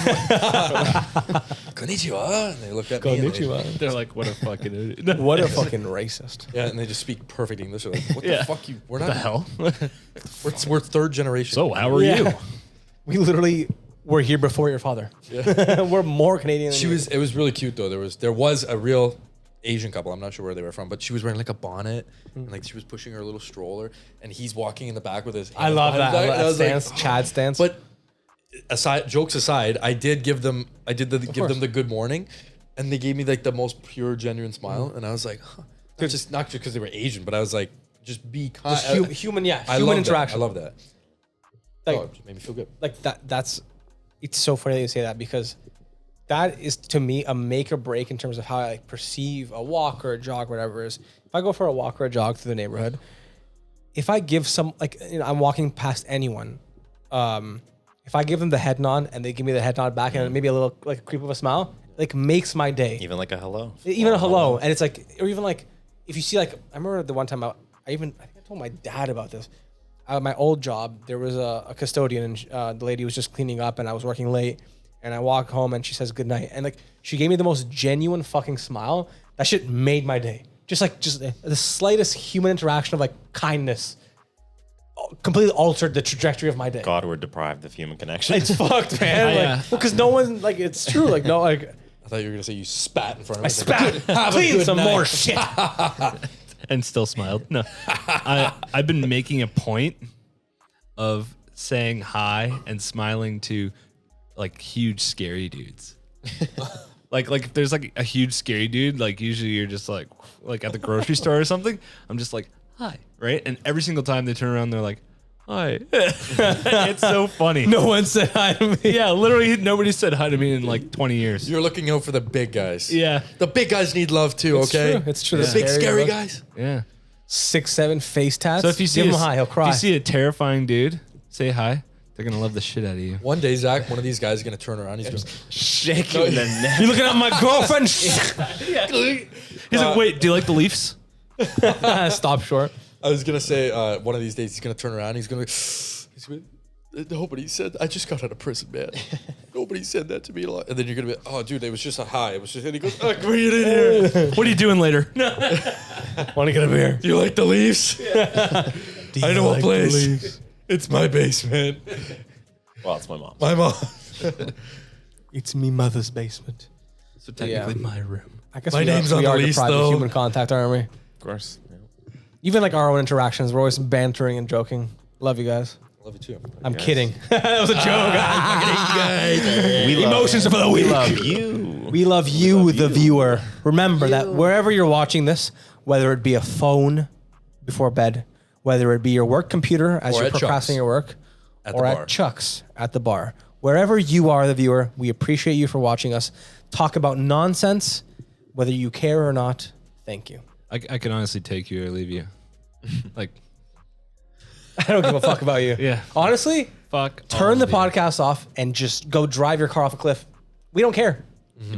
Konnichiwa, and they looked at me. Konnichiwa. they're like, what a fucking idiot. What a fucking racist. Yeah, and they just speak perfect English. They're like, what Yeah. the fuck? We're not. the hell? We're third generation. So how are you? We literally were here before your father. We're more Canadian than you. It was really cute though. There was a real Asian couple. I'm not sure where they were from, but she was wearing like a bonnet and like she was pushing her little stroller, and he's walking in the back with his. I hands love behind that. his back, and I was Stance, like, Chad stance. But jokes aside, I did give them the good morning, and they gave me like the most pure, genuine smile, and I was like, huh. Not just because they were Asian, but I was like, just be kind. Just human, yeah. I Human love interaction. That. I love that. Like, It just made me feel good. like that's it's so funny that you say that, because that is to me a make or break in terms of how I like perceive a walk or a jog, whatever it is. If I go for a walk or a jog through the neighborhood, if I give I'm walking past anyone, if I give them the head nod and they give me the head nod back and maybe a little like a creep of a smile, like makes my day. Even like a hello. Even a hello. And it's like, or even like, if you see like, I remember the one time I think I told my dad about this. At my old job, there was a custodian, and the lady was just cleaning up, and I was working late, and I walk home, and she says goodnight, and like she gave me the most genuine fucking smile. That shit made my day. Just the slightest human interaction of like kindness completely altered the trajectory of my day. God, we're deprived of human connection. It's fucked, man. Because no one like it's true. Like no, like I thought you were gonna say you spat in front of I me. spat. Have a Clean good some night. more shit. And still smiled. No, I've been making a point of saying hi and smiling to like huge scary dudes. like if there's like a huge scary dude, like usually you're just like at the grocery store or something. I'm just like hi, right? And every single time they turn around, they're like, Hi. It's so funny. No one said hi to me. Yeah, literally nobody said hi to me in like 20 years. You're looking out for the big guys. Yeah. The big guys need love too, okay? True. It's true. The big scary look. guys. Yeah. 6'7" face tats. So if you see give him a, a hi, he'll cry. If you see a terrifying dude, say hi. They're gonna love the shit out of you. One day, Zach, one of these guys is gonna turn around. He's gonna Shaking the neck. You looking at my girlfriend? He's like, wait, do you like the Leafs? Stop short. I was gonna say one of these days he's gonna turn around. He's gonna. Nobody said. I just got out of prison, man. Nobody said that to me a lot. And then you're gonna be, oh, dude, it was just a hi. It was just. And he goes, oh, come here, in here. What are you doing later? Want to get a beer? Do you like the Leafs? I know a place. It's my basement. Well, it's my mom. My mom. It's me mother's basement. So technically my room. I guess My we name's are, on we the are lease, deprived of though. human contact, aren't we? Of course. Yeah. Even like our own interactions, we're always bantering and joking. Love you guys. Love you too. I'm kidding. That was a joke. We Emotions are for the weak. We love you. We love you, the viewer. Remember that wherever you're watching this, whether it be a phone before bed, whether it be your work computer as Or you're at Chuck's. procrastinating your work, At the or bar. at Chuck's at the bar. Wherever you are, the viewer, we appreciate you for watching us talk about nonsense, whether you care or not. Thank you. I can honestly take you or leave you. Like, I don't give a fuck about you. Yeah. Honestly, fuck. turn the all of you. podcast off and just go drive your car off a cliff. We don't care.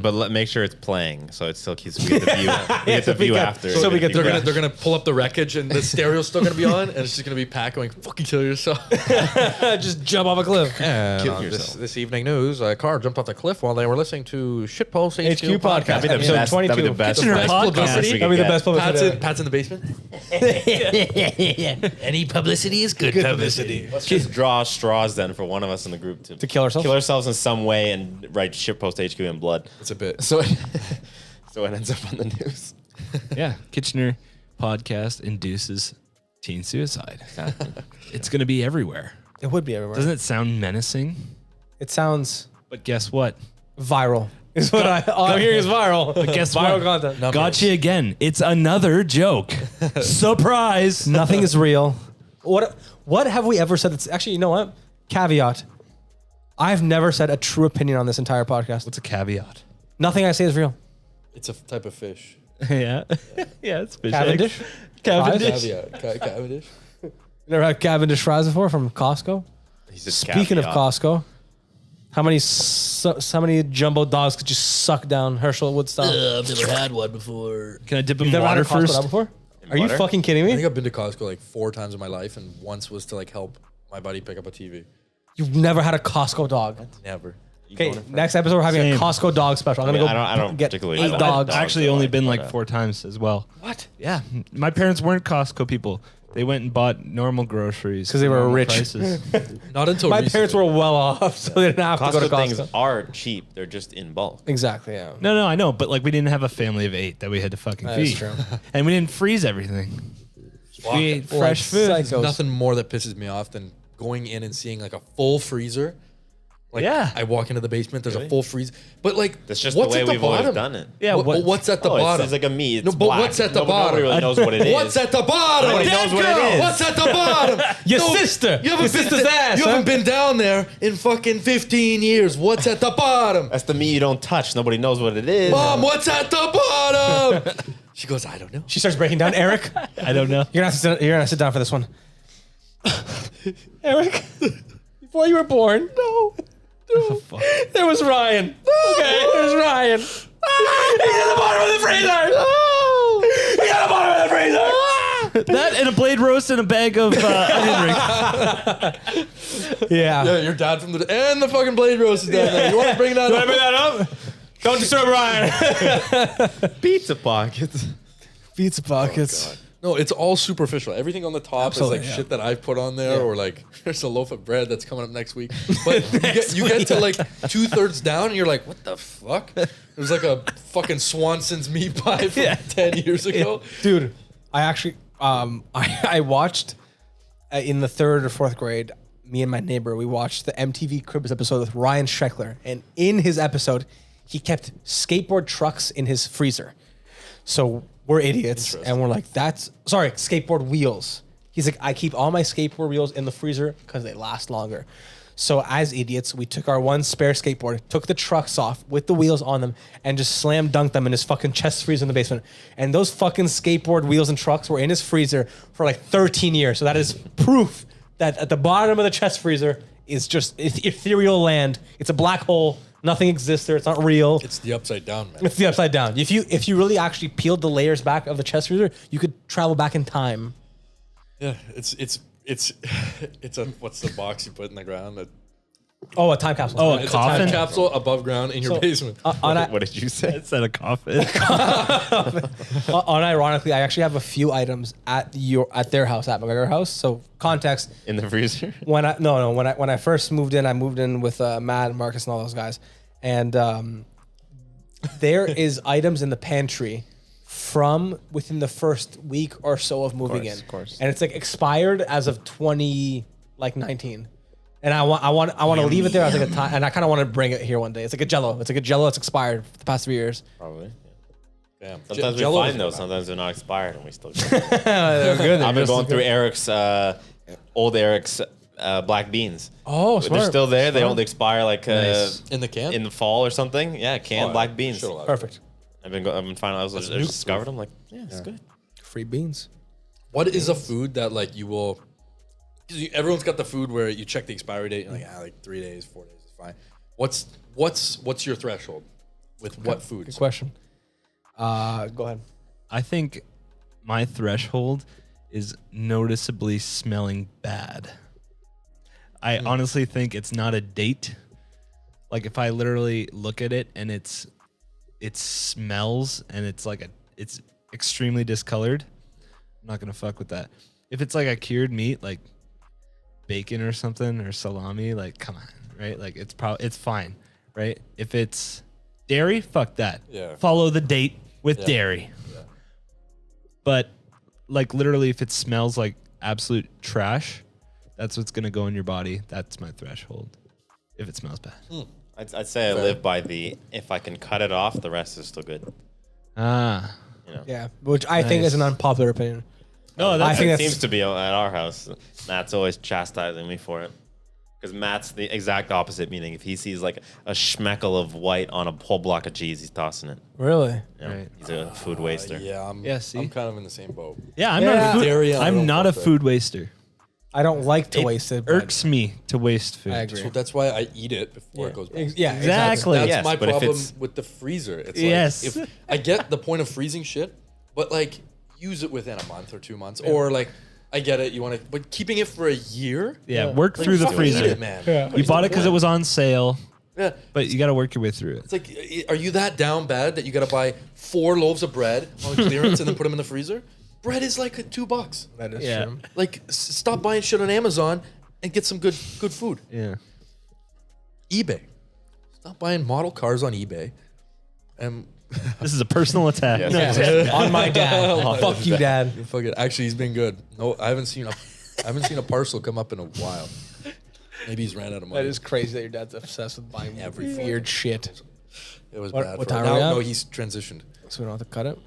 But make sure it's playing so it still keeps we get the view. We get the view after. so we get They're the- gonna pull up the wreckage and the stereo's still gonna be on and it's just gonna be Pat going, fucking kill yourself. Just jump off a cliff. And Kill on yourself. this evening news, a car jumped off the cliff while they were listening to Shitpost HQ podcast. That'd be the Episode best. That'd be 22. the best. Kitchener best podcast. publicity we That'd be the could best get. publicity. Pat's in the basement. Any publicity is good publicity. Let's just draw straws then for one of us in the group to kill ourselves? Kill ourselves in some way and write Shitpost HQ in blood. It's a bit. So it ends up on the news. Yeah. Kitchener podcast induces teen suicide. It's going to be everywhere. It would be everywhere. Doesn't it sound menacing? It sounds But guess what? viral. Is what all I'm hearing is viral. But guess viral what? content. Gotcha again. It's another joke. Surprise. Nothing is real. What have we ever said that's actually, you know what? Caveat. I've never said a true opinion on this entire podcast. What's a caveat? Nothing I say is real. It's a type of fish. Yeah. Yeah, it's fish Cavendish? eggs. Cavendish. Caveat. Cavendish. You never had Cavendish fries before from Costco? He said Speaking of caveat. Costco, how many jumbo dogs could you suck down Herschel Woodstock? I've never had one before. Can I dip in You've never had water a Costco first? dog before? In Are you water? fucking kidding I me? think I've been to Costco like 4 times in my life, and once was to like help my buddy pick up a TV. You've never had a Costco dog. Never. Okay, next episode we're having Same. a Costco dog special. I'm gonna go I don't get particularly 8 like dogs. dogs. Actually, I only like, been but, like 4 times as well. What? Yeah. My parents weren't Costco people. They went and bought normal groceries 'Cause they were normal rich. prices. Not until My recently. parents were well off, so they didn't have to go to Costco things Costco. are cheap. They're just in bulk. Exactly, yeah. No, I know, but like we didn't have a family of 8 that we had to fucking That is feed, true. and we didn't freeze everything. We ate fresh food. Psychos. There's nothing more that pisses me off than going in and seeing like a full freezer. Like, Yeah. I walk into the basement, there's a full freezer. But like, That's just what's the way at the we've always bottom? done it. Yeah, But what's at the Oh, bottom? it's like a meat. It's No, but black. what's at the Nobody bottom? really knows what it is. What's at the bottom? Nobody knows what it is. What's at the bottom? Your sister. You haven't Your been sister's ass, You huh? haven't been down there in fucking 15 years. What's at the bottom? That's the meat you don't touch. Nobody knows what it is. Mom, what's at the bottom? She goes, I don't know. She starts breaking down. Eric, I don't know. you're gonna have to sit down for this one. Eric, before you were born, there was Ryan. Okay, there's Ryan. He's at the bottom of the freezer. He's at the bottom of the freezer. That and a blade roast and a bag of onion rings. Yeah. Yeah, your dad from and the fucking blade roast is down there. You want to bring that Want up? to bring that up? Don't disturb Ryan. Pizza pockets. Pizza pockets. No, it's all superficial. Everything on the top Absolutely, is like yeah. shit that I've put on there, or like there's a loaf of bread that's coming up next week. But you get to like 2/3 down, and you're like, what the fuck? It was like a fucking Swanson's meat pie from 10 years ago. Dude, I actually, I watched in the 3rd or 4th grade, me and my neighbor, we watched the MTV Cribs episode with Ryan Schreckler. And in his episode, he kept skateboard trucks in his freezer. So we're idiots. And we're like, skateboard wheels. He's like, I keep all my skateboard wheels in the freezer because they last longer. So as idiots, we took our one spare skateboard, took the trucks off with the wheels on them, and just slam dunked them in his fucking chest freezer in the basement. And those fucking skateboard wheels and trucks were in his freezer for like 13 years. So that is proof that at the bottom of the chest freezer is just ethereal land. It's a black hole. Nothing exists there. It's not real. It's the upside down, man. It's the upside down. If you really actually peeled the layers back of the chest freezer, you could travel back in time. Yeah, it's a what's the box you put in the ground? Oh, a time capsule. Oh, It's coffin? a time capsule above ground in your So, basement. What did you say? Instead of coffin. Unironically, I actually have a few items at their house, at McGregor house. So context. In the freezer? When I first moved in, I moved in with Matt, Marcus, and all those guys, and there is items in the pantry from within the first week or so of moving in, Of course. and it's like expired as of 2019. And I want to leave it there as like a time, and I kind of want to bring it here one day. It's like a Jello. It's like a Jello. It's expired for the past 3 years. Probably. Damn. Sometimes we Jell-O find is those. bad. Sometimes they're not expired, and we still. They're good. I've been going through Eric's old Eric's black beans. Oh, They're smart. still there. They Smart. only expire like Nice. In the can? in the fall or something. Yeah, canned Oh, black yeah. beans. Should've allowed Perfect. I've been finding. I just nuke discovered proof. them. Like, yeah, it's good. Free beans. What is a food that like you will? Because everyone's got the food where you check the expiry date and like 3 days, 4 days is fine. What's your threshold with what foods? Good question. Go ahead. I think my threshold is noticeably smelling bad. I honestly think it's not a date. Like if I literally look at it and it smells and it's extremely discolored, I'm not gonna fuck with that. If it's like a cured meat, like bacon or something or salami, like come on, right? Like it's fine, right? If it's dairy, fuck that. Yeah. Follow the date with Yeah. dairy. Yeah. But like literally if it smells like absolute trash, that's what's gonna go in your body. That's my threshold. If it smells bad. I'd say I live by the if I can cut it off, the rest is still good. Ah. You know. Yeah, which I think is an unpopular opinion. No, I that's think It that's seems to be at our house. Matt's always chastising me for it. Because Matt's the exact opposite, meaning if he sees like a schmeckle of white on a whole block of cheese, he's tossing it. really. You know, Right. He's a food waster. Yeah, Yeah, see? I'm kind of in the same boat. yeah, I'm Yeah. not a food, Dairy, I I'm don't not a fuck food waster. I don't like to It waste it. but irks me to waste food. I agree. So that's why I eat it before it goes bad. Yeah, Exactly. That's Yes, my but if problem it's- with the freezer. It's Yes. like if I get the point of freezing shit, but like use it within a month or 2 months, or like I get it, you want to, but keeping it for a year. Yeah, work Like, through the fucking freezer. eat it, man. Yeah. You bought it because it was on sale, Yeah. but you got to work your way through it. It's like, are you that down bad that you got to buy 4 loaves of bread on clearance and then put them in the freezer? Bread is like $2. That is Yeah. true. Like, stop buying shit on Amazon and get some good food. Yeah. eBay. Stop buying model cars on eBay. And This is a personal attack. Yes. Yeah. On my dad. Fuck you, dad. fuck it. Actually, he's been good. No, I haven't seen a parcel come up in a while. Maybe he's ran out of money. That is crazy that your dad's obsessed with buying every weird shit. It was What- bad. what for him. time are we Now, at? no, he's transitioned. So we don't have to cut it.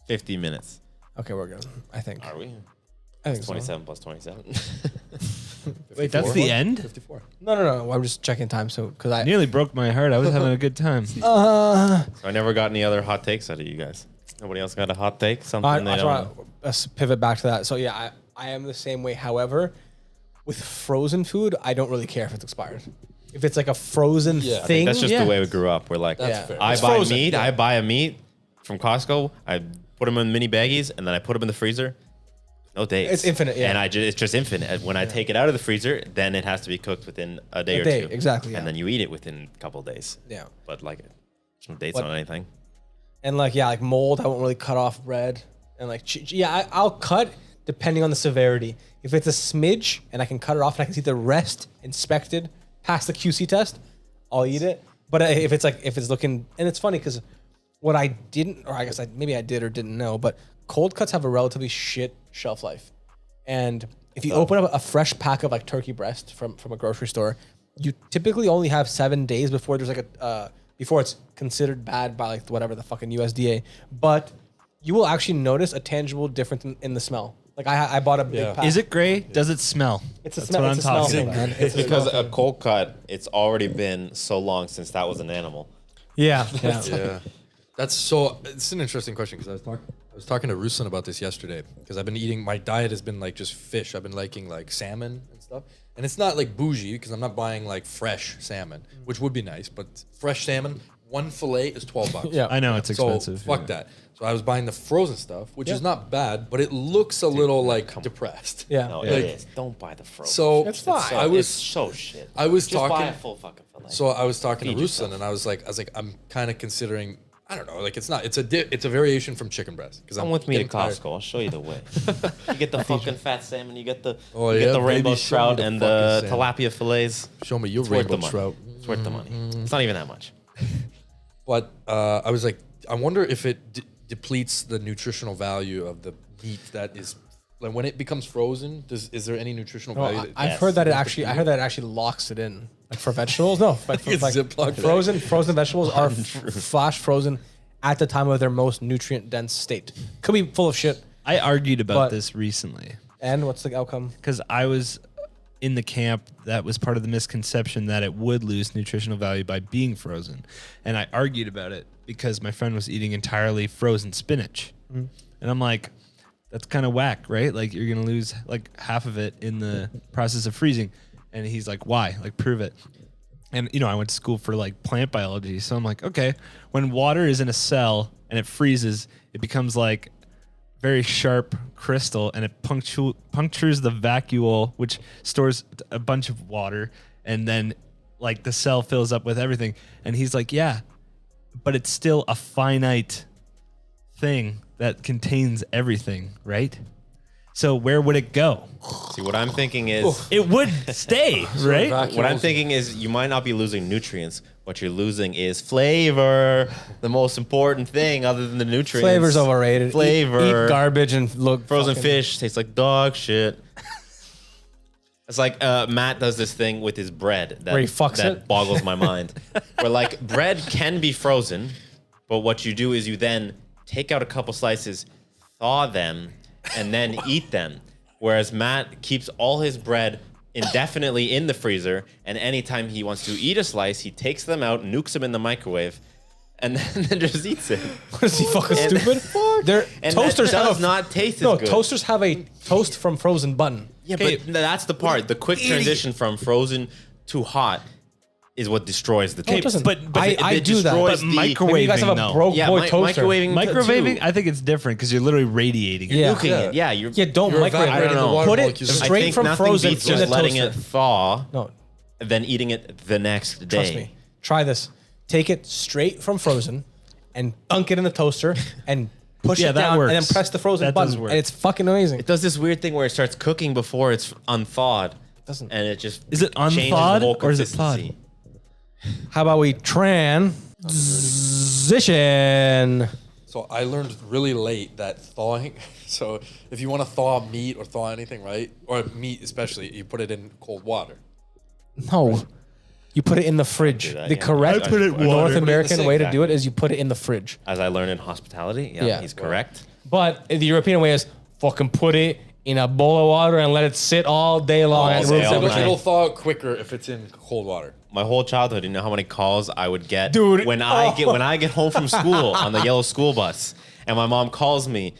50 minutes. Okay, we're good. I think. Are we? I think so. 27 plus 27. Wait, that's the end? 54. No. I'm just checking time. So because I Nearly broke my heart. I was having a good time. So I never got any other hot takes out of you guys. Nobody else got a hot take? Something I they just don't. want to pivot back to that. So yeah, I am the same way. However, with frozen food, I don't really care if it's expired. If it's like a frozen Yeah, I think thing, That's just Yeah. the way we grew up. We're like, That's Yeah. fair. I It's buy frozen, meat. yeah. I buy a meat from Costco. I put them in mini baggies, and then I put them in the freezer. No dates. It's infinite, yeah. And it's just infinite. When I take it out of the freezer, then it has to be cooked within a day A or day, two. exactly, yeah. And then you eat it within a couple of days. yeah. But like, there's no dates What- on anything. And like like mold, I won't really cut off bread. And like I'll cut depending on the severity. If it's a smidge and I can cut it off and I can see the rest inspected past the QC test, I'll eat it. But if it's looking, and it's funny because what I didn't, or I guess maybe I did or didn't know, but cold cuts have a relatively shit shelf life. And if you open up a fresh pack of like turkey breast from a grocery store, you typically only have 7 days before there's like before it's considered bad by like whatever the fucking USDA. But you will actually notice a tangible difference in the smell. Like I bought a big pack. Is it gray? Does it smell? It's a That's smell. what It's a I'm smell talking thing, about. man. It's a Because smell a thing. cold cut, it's already been so long since that was an animal. Yeah. Yeah, that's so. It's an interesting question because I was talking to Ruslan about this yesterday because I've been eating. My diet has been like just fish. I've been liking like salmon and stuff, and it's not like bougie because I'm not buying like fresh salmon, which would be nice. But fresh salmon, one fillet is $12. Yeah. I know it's expensive. So fuck that. So I was buying the frozen stuff, which is not bad, but it looks a little like depressed. Yeah. No, Yeah. it is. Don't buy the frozen. So It's fine. I was it's so shit. I was Just buy talking. a full fucking fillet. So I was talking Feed to yourself. Ruslan, and I was like, I'm kind of considering. I don't know, like it's not. It's a variation from chicken breast. Because Come with me to Costco. I'll show you the way. You get the fucking fat salmon. You get the you get the baby, rainbow show me trout the and the fucking salmon. tilapia fillets. Show me your It's worth the rainbow money. trout. It's worth the money. It's not even that much. But I was like, I wonder if it depletes the nutritional value of the meat that is. Like when it becomes frozen, is there any nutritional value? that- I've Yes. heard that I heard that it actually locks it in, like for vegetables. No, like, for, It's like Ziploc bag. frozen vegetables are flash frozen at the time of their most nutrient dense state. Could be full of shit. I argued about But- this recently And what's the outcome? because I was in the camp that was part of the misconception that it would lose nutritional value by being frozen. And I argued about it because my friend was eating entirely frozen spinach. And I'm like, that's kind of whack, right? Like you're going to lose like half of it in the process of freezing. And he's like, why? Like prove it. And I went to school for like plant biology. So I'm like, okay, when water is in a cell and it freezes, it becomes like very sharp crystal and it punctures the vacuole, which stores a bunch of water. And then like the cell fills up with everything. And he's like, yeah, but it's still a finite thing that contains everything, right? So where would it go? See, what I'm thinking is, It would stay, right? what I'm thinking is, you might not be losing nutrients. What you're losing is flavor, the most important thing other than the nutrients. Flavor's overrated. Flavor. Eat garbage and look Frozen fucking- fish tastes like dog shit. It's like Matt does this thing with his bread that, Where he fucks that it? boggles my mind. Where like bread can be frozen, but what you do is you then take out a couple slices, thaw them, and then eat them. Whereas Matt keeps all his bread indefinitely in the freezer, and anytime he wants to eat a slice, he takes them out, nukes them in the microwave, and then just eats it. Is he fucking And- stupid? Their And toasters that does have not taste no as good. toasters have a toast from frozen button. Yeah, but that's the part. The quick transition from frozen to hot is what destroys the No, it taste. doesn't. but I do that. destroys But the- microwaving, Maybe you guys have a though. broke Yeah, boy toaster. microwaving Microwaving, too. I think it's different because you're literally radiating it. Yeah. Nuking it. Yeah, you're. Yeah, don't You're microwave evaporating it. the water Put it molecules. I straight think from nothing frozen beats in the just letting toaster. it thaw, No, then eating it the next day. trust me. Try this. Take it straight from frozen and dunk it in the toaster and push Yeah, it that down and then works. press the frozen That does button. work. And it's fucking amazing. It does this weird thing where it starts cooking before it's unthawed. Doesn't. And it just Is it changes the unthawed whole or is it thawed? consistency. How about we transition? So I learned really late that thawing. So if you want to thaw meat or thaw anything, right, or meat especially, you put it in cold water. No. You put it in the fridge. that, The yeah. correct I put it in North water. American Put it in the way to sink, do it is you put it in the fridge. As I learned in hospitality, Yeah. he's correct. But the European way is fucking put it in a bowl of water and let it sit all day long at All room day, all temperature. night. It'll thaw quicker if it's in cold water. My whole childhood, you know how many calls I would get Dude, when I get home from school on the yellow school bus, and my mom calls me.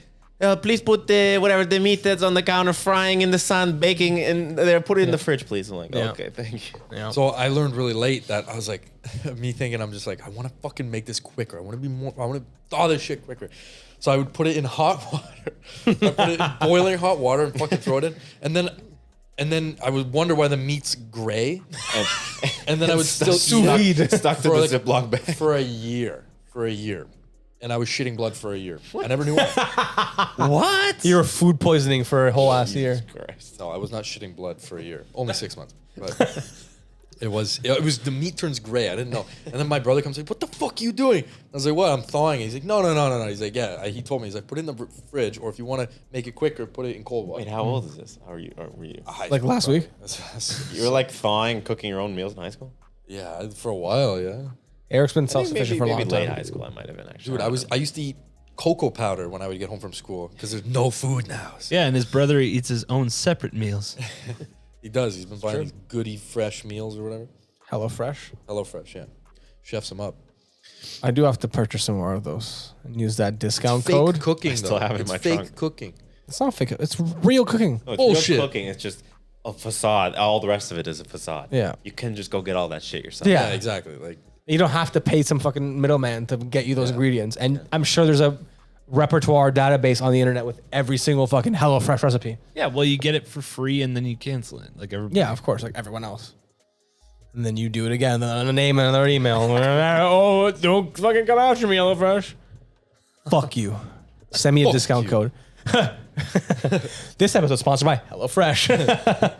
Please put the meat that's on the counter frying in the sun, baking, and there. Put it in the fridge, please. I'm like, Yeah. okay, thank you. Yeah. So I learned really late that I was like, me thinking, I'm just like, I want to fucking make this quicker. I want to thaw this shit quicker. So I would put it in hot water. I put it in boiling hot water and fucking throw it in. And then I would wonder why the meat's gray. And then I would still Sous vide. Stuck to For the like- Ziploc bag. for a year. And I was shitting blood for a year. I never knew why. What? You were food poisoning for a whole ass year. Christ. No, I was not shitting blood for a year. Only 6 months. But it was the meat turns gray. I didn't know. And then my brother comes like, "What the fuck are you doing?" I was like, "What? I'm thawing it." He's like, "No." He's like, "Yeah." He told me, he's like, "Put it in the fridge, or if you want to make it quicker, put it in cold water." Wait, how old is this? How are you? Or were you? Like last week? You were like thawing, cooking your own meals in high school. Yeah, for a while, yeah. Eric's been I think self-sufficient for a long maybe late time. high school. I might have been actually. Dude, I used to eat cocoa powder when I would get home from school because there's no food now. So Yeah, and his brother eats his own separate meals. he does. He's been buying these goody fresh meals or whatever. HelloFresh. HelloFresh, yeah. Chefs them up. I do have to purchase some more of those and use that discount Fake code. cooking, still though. have it in It's my fake trunk. cooking. It's not fake. It's real cooking. No, it's Bullshit. real cooking. It's just a facade. All the rest of it is a facade. Yeah. You can just go get all that shit yourself. Yeah. Yeah, exactly. Like You don't have to pay some fucking middleman to get you those ingredients. And I'm sure there's a repertoire database on the internet with every single fucking HelloFresh recipe. Yeah, well, you get it for free and then you cancel it. Like everybody. Yeah, of course, like everyone else. And then you do it again, then a name and another email. Oh, don't fucking come after me, HelloFresh. Fuck you. Send me a Fuck discount you. code. This episode is sponsored by HelloFresh.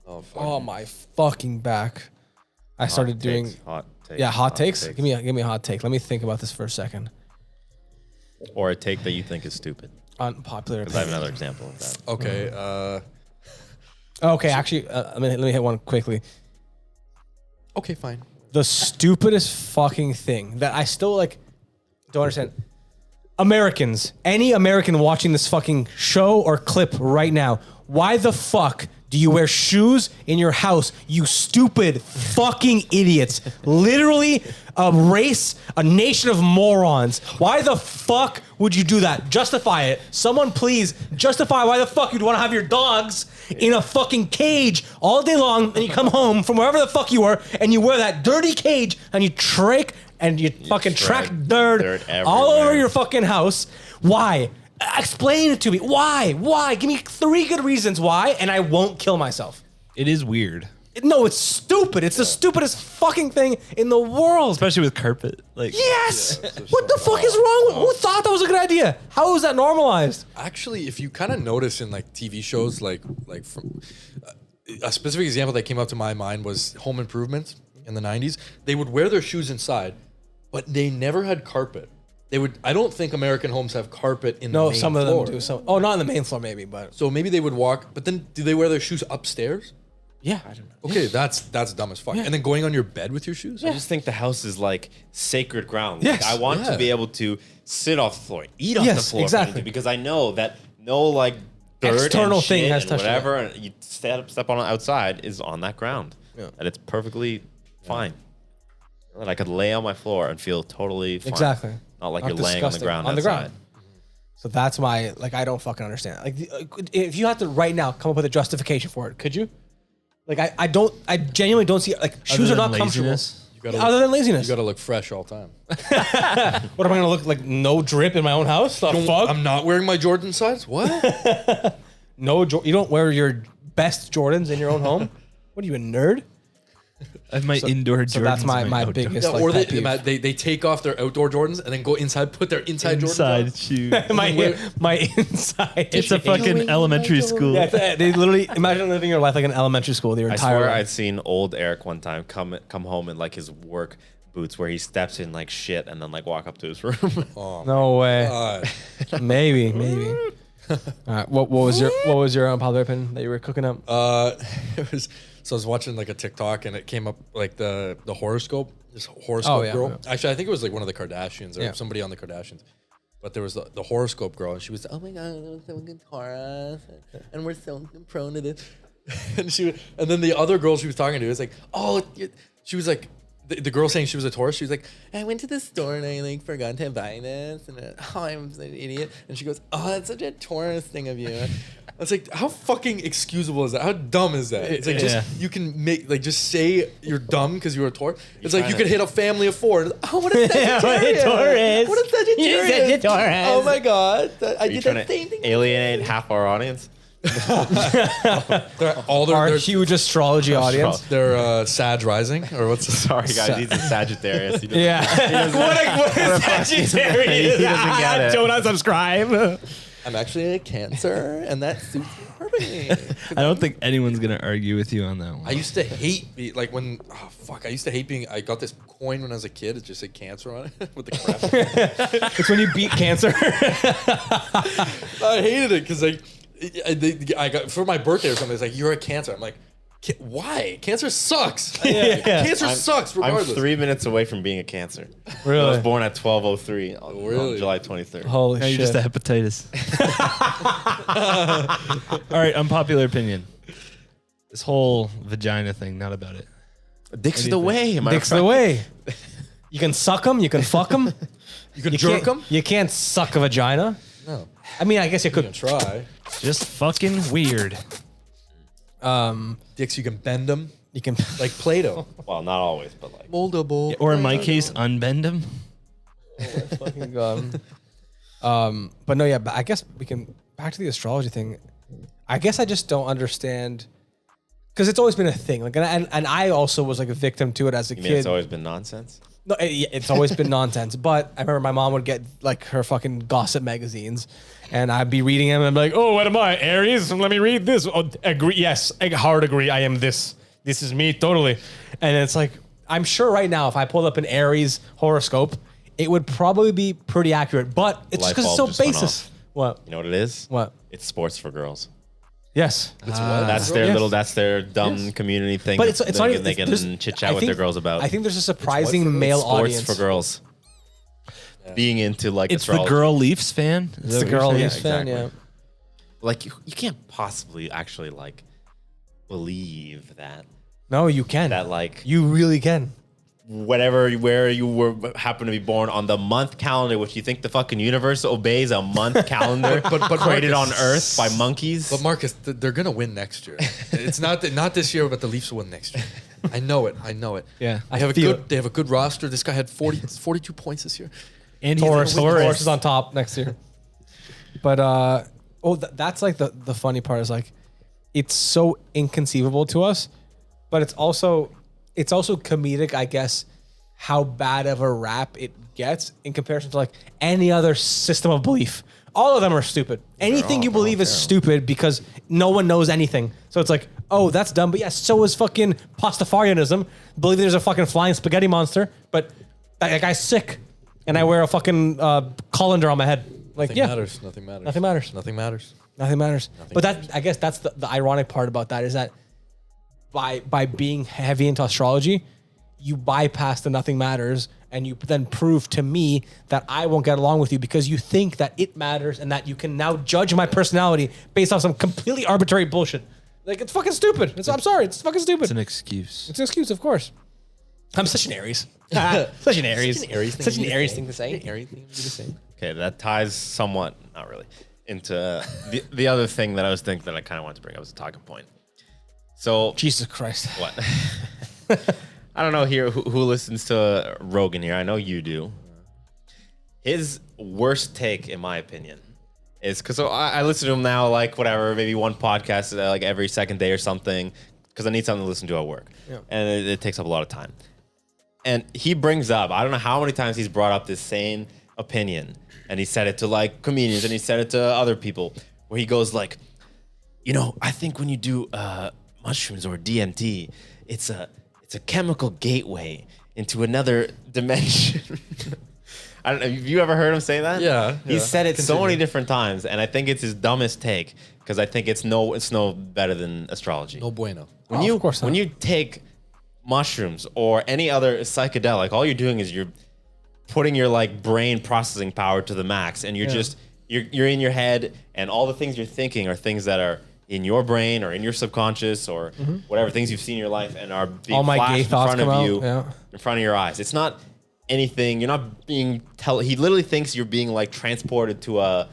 oh fuck. Oh my fucking back. I started doing hot takes. yeah, hot takes. Give me a hot take. Let me think about this for a second. Or a take that you think is stupid. Unpopular Because I have opinion. another example of that. Okay. Okay, actually, let me hit one quickly. Okay, fine. The stupidest fucking thing that I still like don't understand. Americans, any American watching this fucking show or clip right now, why the fuck do you wear shoes in your house, you stupid fucking idiots? Literally a race, a nation of morons. Why the fuck would you do that? Justify it. Someone please justify why the fuck you'd want to have your dogs in a fucking cage all day long and you come home from wherever the fuck you were and you wear that dirty cage and you trek and you fucking track dirt all over everywhere. your fucking house. Why? Explain it to me. Why? Why? Give me 3 good reasons why, and I won't kill myself. It is weird, No, it's stupid. It's the stupidest fucking thing in the world. especially with carpet. Like, Yes. Yeah, What the fuck is wrong with? Who thought that was a good idea? How is that normalized? Actually, if you kind of notice in like TV shows, like from a specific example that came up to my mind was Home Improvement in the 90s. They would wear their shoes inside, but they never had carpet. They would. I don't think American homes have carpet in the No, main some of floor. them do. Some. Oh, not on the main floor, maybe, but So maybe they would walk, but then do they wear their shoes upstairs? yeah, I don't know. Okay, that's dumb as fuck. And then going on your bed with your shoes? I just think the house is like sacred ground. Yes. Like, I want Yeah. to be able to sit off the floor, eat off Yes, the floor, if I need exactly. to, because I know that no like dirt External and thing shit has and touched it. whatever, and you step on outside is on that ground, and it's perfectly fine. That I could lay on my floor and feel totally fine. Exactly. Not like Not you're laying on the disgusting. ground On the outside. ground. So that's my like. I don't fucking understand. Like, if you had to right now come up with a justification for it, could you? Like, I don't. I genuinely don't see. Like, shoes are than not comfortable. laziness? You gotta Other look, than laziness. you gotta look fresh all the time. What am I gonna look like? No drip in my own house? The fuck? I'm not wearing my Jordan size. What? No, you don't wear your best Jordans in your own home. What are you, a nerd? I have my indoor Jordans. So that's my and biggest. Yeah, like, or pet peeve. they take off their outdoor Jordans and then go inside, put their inside inside Jordans shoe. my inside. It's a fucking elementary school. Yeah, they literally imagine living your life like an elementary school. Your I entire swear life. I'd seen old Eric one time come home in like his work boots where he steps in like shit and then like walk up to his room. No way. on. Maybe. All right. What was your unpopular opinion that you were cooking up? It was so I was watching like a TikTok and it came up like the horoscope, this horoscope Oh, yeah, girl. yeah. Actually, I think it was like one of the Kardashians or Yeah. somebody on the Kardashians. But there was the horoscope girl, and she was, oh my god, that was so good Taurus, and we're so prone to this. and then the other girl she was talking to was like, she was like, the girl saying she was a Taurus, she was like, I went to the store and I like forgot to buy this, and I'm an idiot. And she goes, oh, that's such a Taurus thing of you. I was like, how fucking excusable is that? How dumb is that? It's like Yeah. just you can make like just say you're dumb because you're a Taurus. It's like you trying could to- hit a family of 4. Oh, what a Sagittarius! Taurus. What a Sagittarius! You're such a Taurus. Oh my god! I Are you did trying the same to thing. alienate half our audience? All Our their huge astrology audience. their Sag rising or what's the Sorry guys, he's a Sagittarius. He doesn't- Yeah. what a Sagittarius. He doesn't get it. Do not subscribe. I'm actually a Cancer, and that suits me perfectly. I don't think anyone's gonna argue with you on that one. I used to hate like when I used to hate being. I got this coin when I was a kid. It just said Cancer on it with the crap. It's when you beat cancer. I hated it because like I got for my birthday or something. It's like you're a Cancer. I'm like, Why? Cancer sucks. Yeah. Cancer sucks regardless. I'm 3 minutes away from being a cancer. Really? I was born at 12:03 on July 23rd. Holy Now shit. you're just a hepatitis. All right, unpopular opinion. This whole vagina thing, not about it. Dick's the way. Dick's the way. You can suck them. You can fuck them. You can jerk them? You can't suck a vagina. No. I mean, I guess you You can could. try. Just fucking weird. Dicks, you can bend them You can. like Play-Doh. Well, not always, but like. Moldable. Or in my case, unbend them. Fucking but no, yeah. But I guess we can back to the astrology thing. I guess I just don't understand because it's always been a thing. Like, and I also was like a victim to it as a You kid. mean it's always been nonsense? No, it's always been nonsense. But I remember my mom would get like her fucking gossip magazines, and I'd be reading them and be like, "Oh, what am I, Aries? Let me read this." Oh, agree? Yes, I hard agree. I am this. This is me totally. And it's like I'm sure right now, if I pulled up an Aries horoscope, it would probably be pretty accurate. But it's Light because it's so bulb just went basis. off. What? You know what it is? What? It's sports for girls. Yes. That's their Yes. little. That's their dumb community thing. But it's that not they even. can, they there's- can chit I chat with think- their girls about. I think there's a surprising male sports audience for girls. Being into like It's astrology. the girl Leafs fan. It's the girl saying? Leafs Yeah, fan. exactly. Yeah. Like you can't possibly actually like believe that No, you can. like You really can. where you were happen to be born on the month calendar, which you think the fucking universe obeys a month calendar, But created Marcus- on Earth by monkeys. But Marcus, they're gonna win next year. It's not this year, but the Leafs will win next year. I know it. Yeah. They have a good roster. This guy had 42 points this year. And he's Taurus. a Taurus. Taurus is on top next year. But that's like the funny part is like it's so inconceivable to us, but it's also comedic, I guess, how bad of a rap it gets in comparison to like any other system of belief. All of them are stupid. Anything you believe is stupid because no one knows anything. So it's like, oh, that's dumb. But yes, so is fucking Pastafarianism. Believing there's a fucking flying spaghetti monster, but that guy's sick. And I wear a fucking colander on my head. Like, Nothing yeah, matters. Nothing matters. Nothing matters. Nothing matters. Nothing matters. But that, I guess that's the ironic part about that is that by being heavy into astrology, you bypass the nothing matters and you then prove to me that I won't get along with you because you think that it matters and that you can now judge my personality based on some completely arbitrary bullshit. Like, it's fucking stupid. I'm sorry. It's fucking stupid. It's an excuse. It's an excuse, of course. I'm such an Aries. Such an Aries. Such an Aries thing to say. Okay, that ties somewhat, not really, into the other thing that I was thinking that I kind of wanted to bring up as a talking point. So Jesus Christ. what? I don't know here who listens to Rogan here. I know you do. His worst take, in my opinion, is because I listen to him now, like whatever, maybe one podcast like every second day or something, because I need something to listen to at work, and it takes up a lot of time. And he brings up, I don't know how many times he's brought up this same opinion, and he said it to like comedians, and he said it to other people, where he goes like, you know, I think when you do mushrooms or DMT, it's a chemical gateway into another dimension. I don't know. Have you ever heard him say that? Yeah. He's said it so many different times, and I think it's his dumbest take because I think it's no better than astrology. No bueno. Of course not. When you take mushrooms or any other psychedelic, all you're doing is you're putting your like brain processing power to the max, and you're in your head, and all the things you're thinking are things that are in your brain or in your subconscious or whatever things you've seen in your life and are being All my flashed gay in thoughts front of come you, out, yeah. in front of your eyes. It's not anything. You're not being he literally thinks you're being like transported to a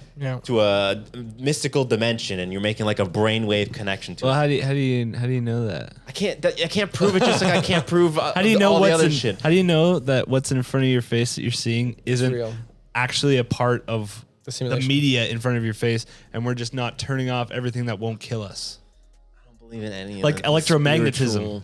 mystical dimension, and you're making like a brainwave connection to Well, it. how do you know that? I can't prove it, just like I can't prove How do you know all the what's other in, shit. How do you know that what's in front of your face that you're seeing isn't real. actually a part of the simulation. media in front of your face, and we're just not turning off everything that won't kill us? I don't believe in any Like of the electromagnetism. spiritual-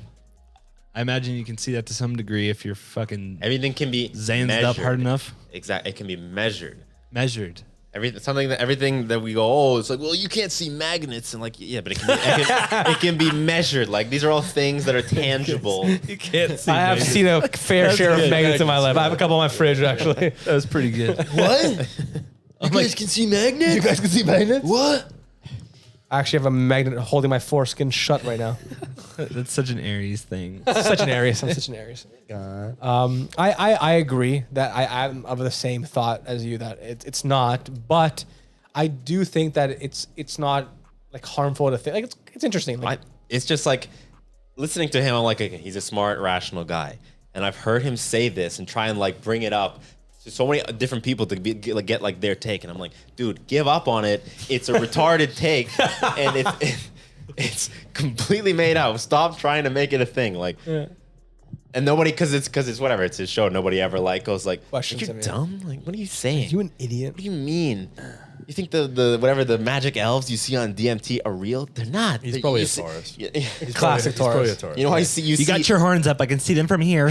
I imagine you can see that to some degree if you're fucking Everything can be Zaned measured. up hard enough. Exactly, it can be measured. Measured. Everything that we go, oh, it's like, well, you can't see magnets, and like, yeah, but it can be measured. Like, these are all things that are tangible. You can't see. I have seen a fair share of good. magnets in my life. I have a couple in my fridge, actually. That was pretty good. What? You guys can see magnets? You guys can see magnets? What? I actually have a magnet holding my foreskin shut right now. That's such an Aries thing. Such an Aries. I'm such an Aries. I agree that I'm of the same thought as you that it's not, but I do think that it's not like harmful to think. Like it's interesting. Like, It's just like listening to him. I'm like, okay, he's a smart, rational guy, and I've heard him say this and try and like bring it up to so many different people to get like their take, and I'm like, dude, give up on it. It's a retarded take, and it's completely made up. Stop trying to make it a thing. Like, and nobody, because it's whatever. It's his show. Nobody ever like goes like, Questions you're him, yeah. dumb. Like, what are you saying? you an idiot? What do you mean? You think the magic elves you see on DMT are real? They're not. He's They're- probably you a see- Taurus. Yeah. Classic Taurus. You know how you got your horns up. I can see them from here.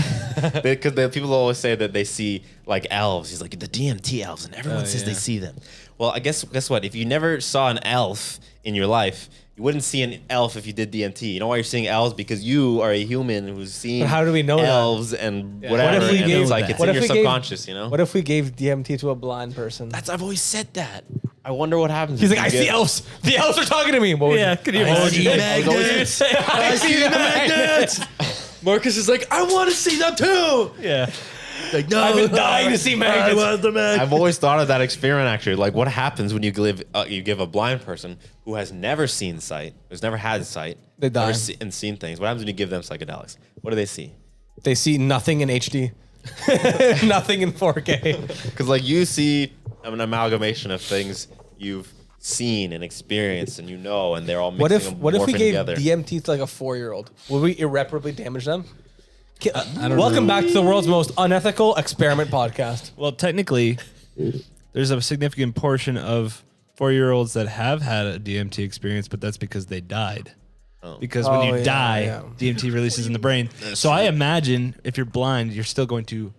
because the people always say that they see like elves. He's like the DMT elves, and everyone says they see them. Well, I guess what? If you never saw an elf in your life, you wouldn't see an elf if you did DMT. You know why you're seeing elves? Because you are a human who's seen But how do we know that? elves and What whatever. if we and gave it's like that? it's What in if your we gave- subconscious, you know? What if we gave DMT to a blind person? I've always said that. I wonder what happens. He's if like, you I see get- elves. The elves are talking to me. What would Yeah, you- could you I imagine? see magnets. I see the magnets. Marcus is like, I want to see them too. Yeah. Like, no, I've been dying to see magnets. I want the magnets. I've always thought of that experiment actually. Like, what happens when you give a blind person who has never seen sight, who's never had sight, They die. never and seen things? What happens when you give them psychedelics? What do they see? They see nothing in HD. Nothing in 4K. Because like you see an amalgamation of things you've seen and experienced, and you know, and they're all mixing What if we morphing gave together. DMT to like a 4-year-old? Would we irreparably damage them? Welcome back to the world's most unethical experiment podcast. Well, technically, there's a significant portion of 4-year-olds that have had a DMT experience, but that's because they died. Because when you die, DMT releases in the brain. So I imagine if you're blind, you're still going to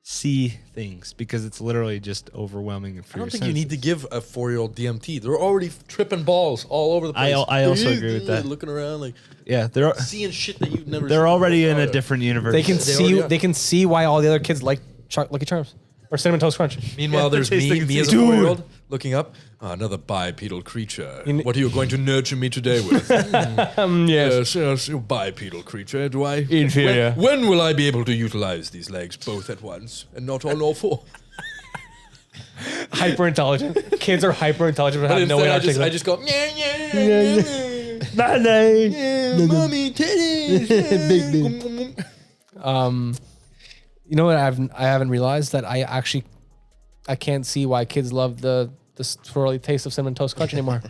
see things because it's literally just overwhelming for I don't your think you need to senses. give a 4-year-old DMT. They're already tripping balls all over the place. I also agree with that. Looking around, like Yeah, they're seeing shit that you've never. they're seen already in before. a different universe. They can already are. They can see why all the other kids like Lucky Charms or Cinnamon Toast Crunch. Meanwhile, there's Tastes like me it's as a dude. 4-year-old looking up. Oh, another bipedal creature. You kn- What are you going to nurture me today with? Yes. Yes, bipedal creature. Do I? Inferior. When will I be able to utilize these legs both at once and not on all four? Hyper intelligent. Kids are hyper intelligent but But have no way instead, to I articulate. just go, mommy titties. You know what I haven't realized that I can't see why kids love the swirly taste of Cinnamon Toast Crunch anymore.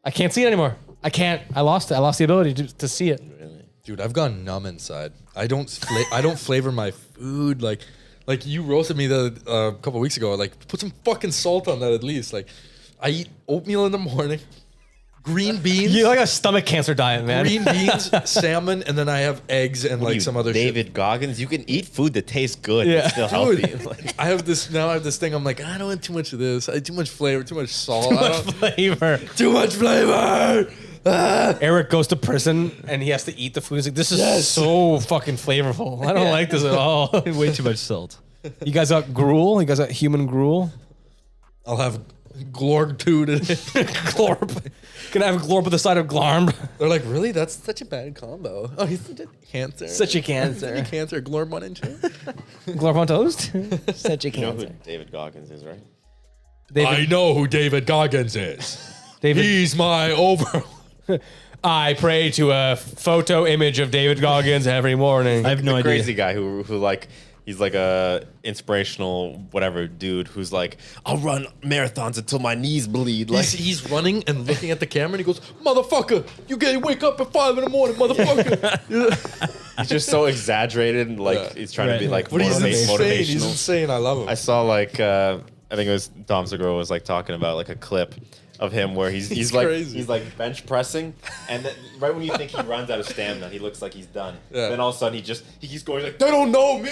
I can't see it anymore. I can't. I lost it. I lost the ability to see it. Dude, I've gone numb inside. I don't flavor my food like you roasted me a couple weeks ago. Like, put some fucking salt on that at least. Like, I eat oatmeal in the morning, green beans, You like a stomach cancer diet, man. green beans, salmon, and then I have eggs and like some other David shit. Goggins, you can eat food that tastes good Yeah. and still healthy. Dude, Like, I have this thing. I'm like, I don't want too much of this. I too much flavor, too much salt. I don't- Flavor. too much flavor. Eric goes to prison and he has to eat the food. He's like, this is so fucking flavorful. I don't like this at all. way too much salt. You guys got gruel? You guys got human gruel? I'll have glorg too today. Glorp. Can I have glorp with the side of glarm? They're like, really? That's such a bad combo. Oh, he's such a cancer. Such a Such a cancer. cancer. Glorb 1 and 2. Glorp on toast? Such a you know who cancer. David Goggins is, right? I know who David Goggins is. David, He's my over. I pray to a photo image of David Goggins every morning. I have no The idea. crazy guy who like he's like a inspirational whatever dude who's like, I'll run marathons until my knees bleed. Like He's running and looking at the camera and he goes, motherfucker, you gotta wake up at 5 in the morning, motherfucker. he's just so exaggerated and like he's trying to be like But he's insane. motivational. He's insane. I love him. I saw like I think it was Dom Segura was like talking about like a clip of him where he's like crazy. he's like bench pressing and then right when you think he runs out of stamina he looks like he's done. Yeah. Then all of a sudden he keeps going, he's like, they don't know me,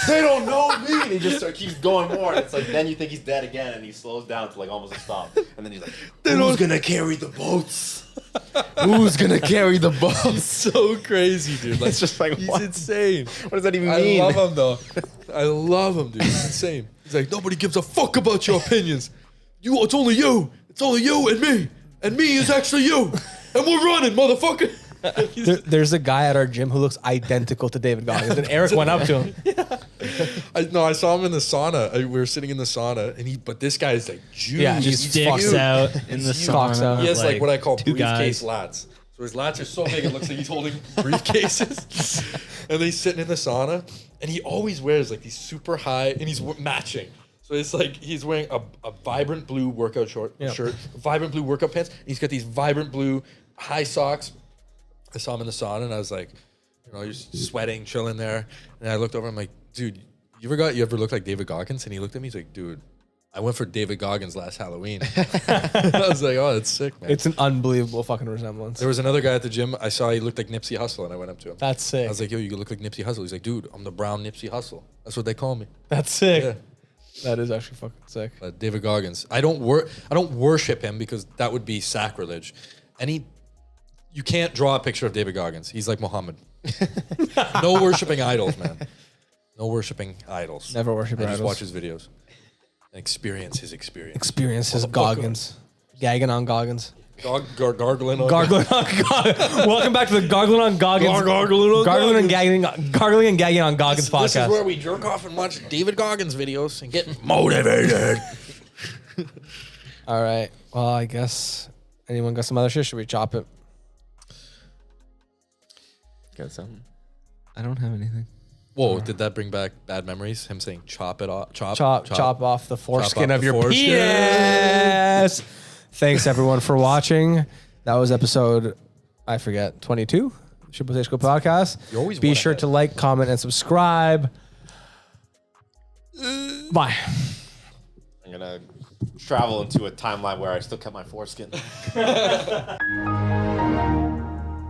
they don't know me, and he just keeps going more and it's like then you think he's dead again and he slows down to like almost a stop and then he's like, who's gonna carry the boats? Who's gonna carry the boats? so crazy, dude. Like, It's just like, he's what? insane. What does that even I mean? love him though. I love him, dude. He's insane. He's like, nobody gives a fuck about your opinions. It's only you. It's only you and me. and me is actually you, and we're running, motherfucker. There's a guy at our gym who looks identical to David Goggins, and Eric went up to him. I saw him in the sauna. We were sitting in the sauna, and but this guy's like juiced. Yeah, Just he's sticks fucked. out in the Stalks sauna. out. He has like what I call two briefcase guys. lats. So his lats are so big it looks like he's holding briefcases. And he's sitting in the sauna, and he always wears like these super high, and he's matching. So it's like he's wearing a vibrant blue workout shirt, vibrant blue workout pants. And he's got these vibrant blue high socks. I saw him in the sauna, and I was like, you know, he's sweating, chilling there. And I looked over, I'm like, dude, you ever look like David Goggins? And he looked at me, he's like, dude, I went for David Goggins last Halloween. I was like, oh, that's sick, man. It's an unbelievable fucking resemblance. There was another guy at the gym. I saw he looked like Nipsey Hussle, and I went up to him. That's sick. I was like, yo, you look like Nipsey Hussle. He's like, dude, I'm the brown Nipsey Hussle. That's what they call me. That's sick. Yeah. That is actually fucking sick. David Goggins. I don't worship him because that would be sacrilege. You can't draw a picture of David Goggins. He's like Muhammad. No worshiping idols, man. No worshiping idols. Never worship I just idols. watch his videos and experience his experience. Experience his Goggins. Gagging on Goggins. Gargling on Gargling on Goggins. Welcome back to the Gargling on Goggins. Gargling and gagging on Goggins podcast. This is where we jerk off and watch David Goggins videos and get motivated. All right. Well, I guess anyone got some other shit? Should we chop it? Got something. I don't have anything. Whoa, did that bring back bad memories? Him saying chop it off, chop off the foreskin off of the your foreskin. penis. Thanks everyone for watching. That was episode, I forget, 22. Shitpost podcast. You always Be one sure ahead. to like, comment, and subscribe. Bye. I'm gonna travel into a timeline where I still kept my foreskin.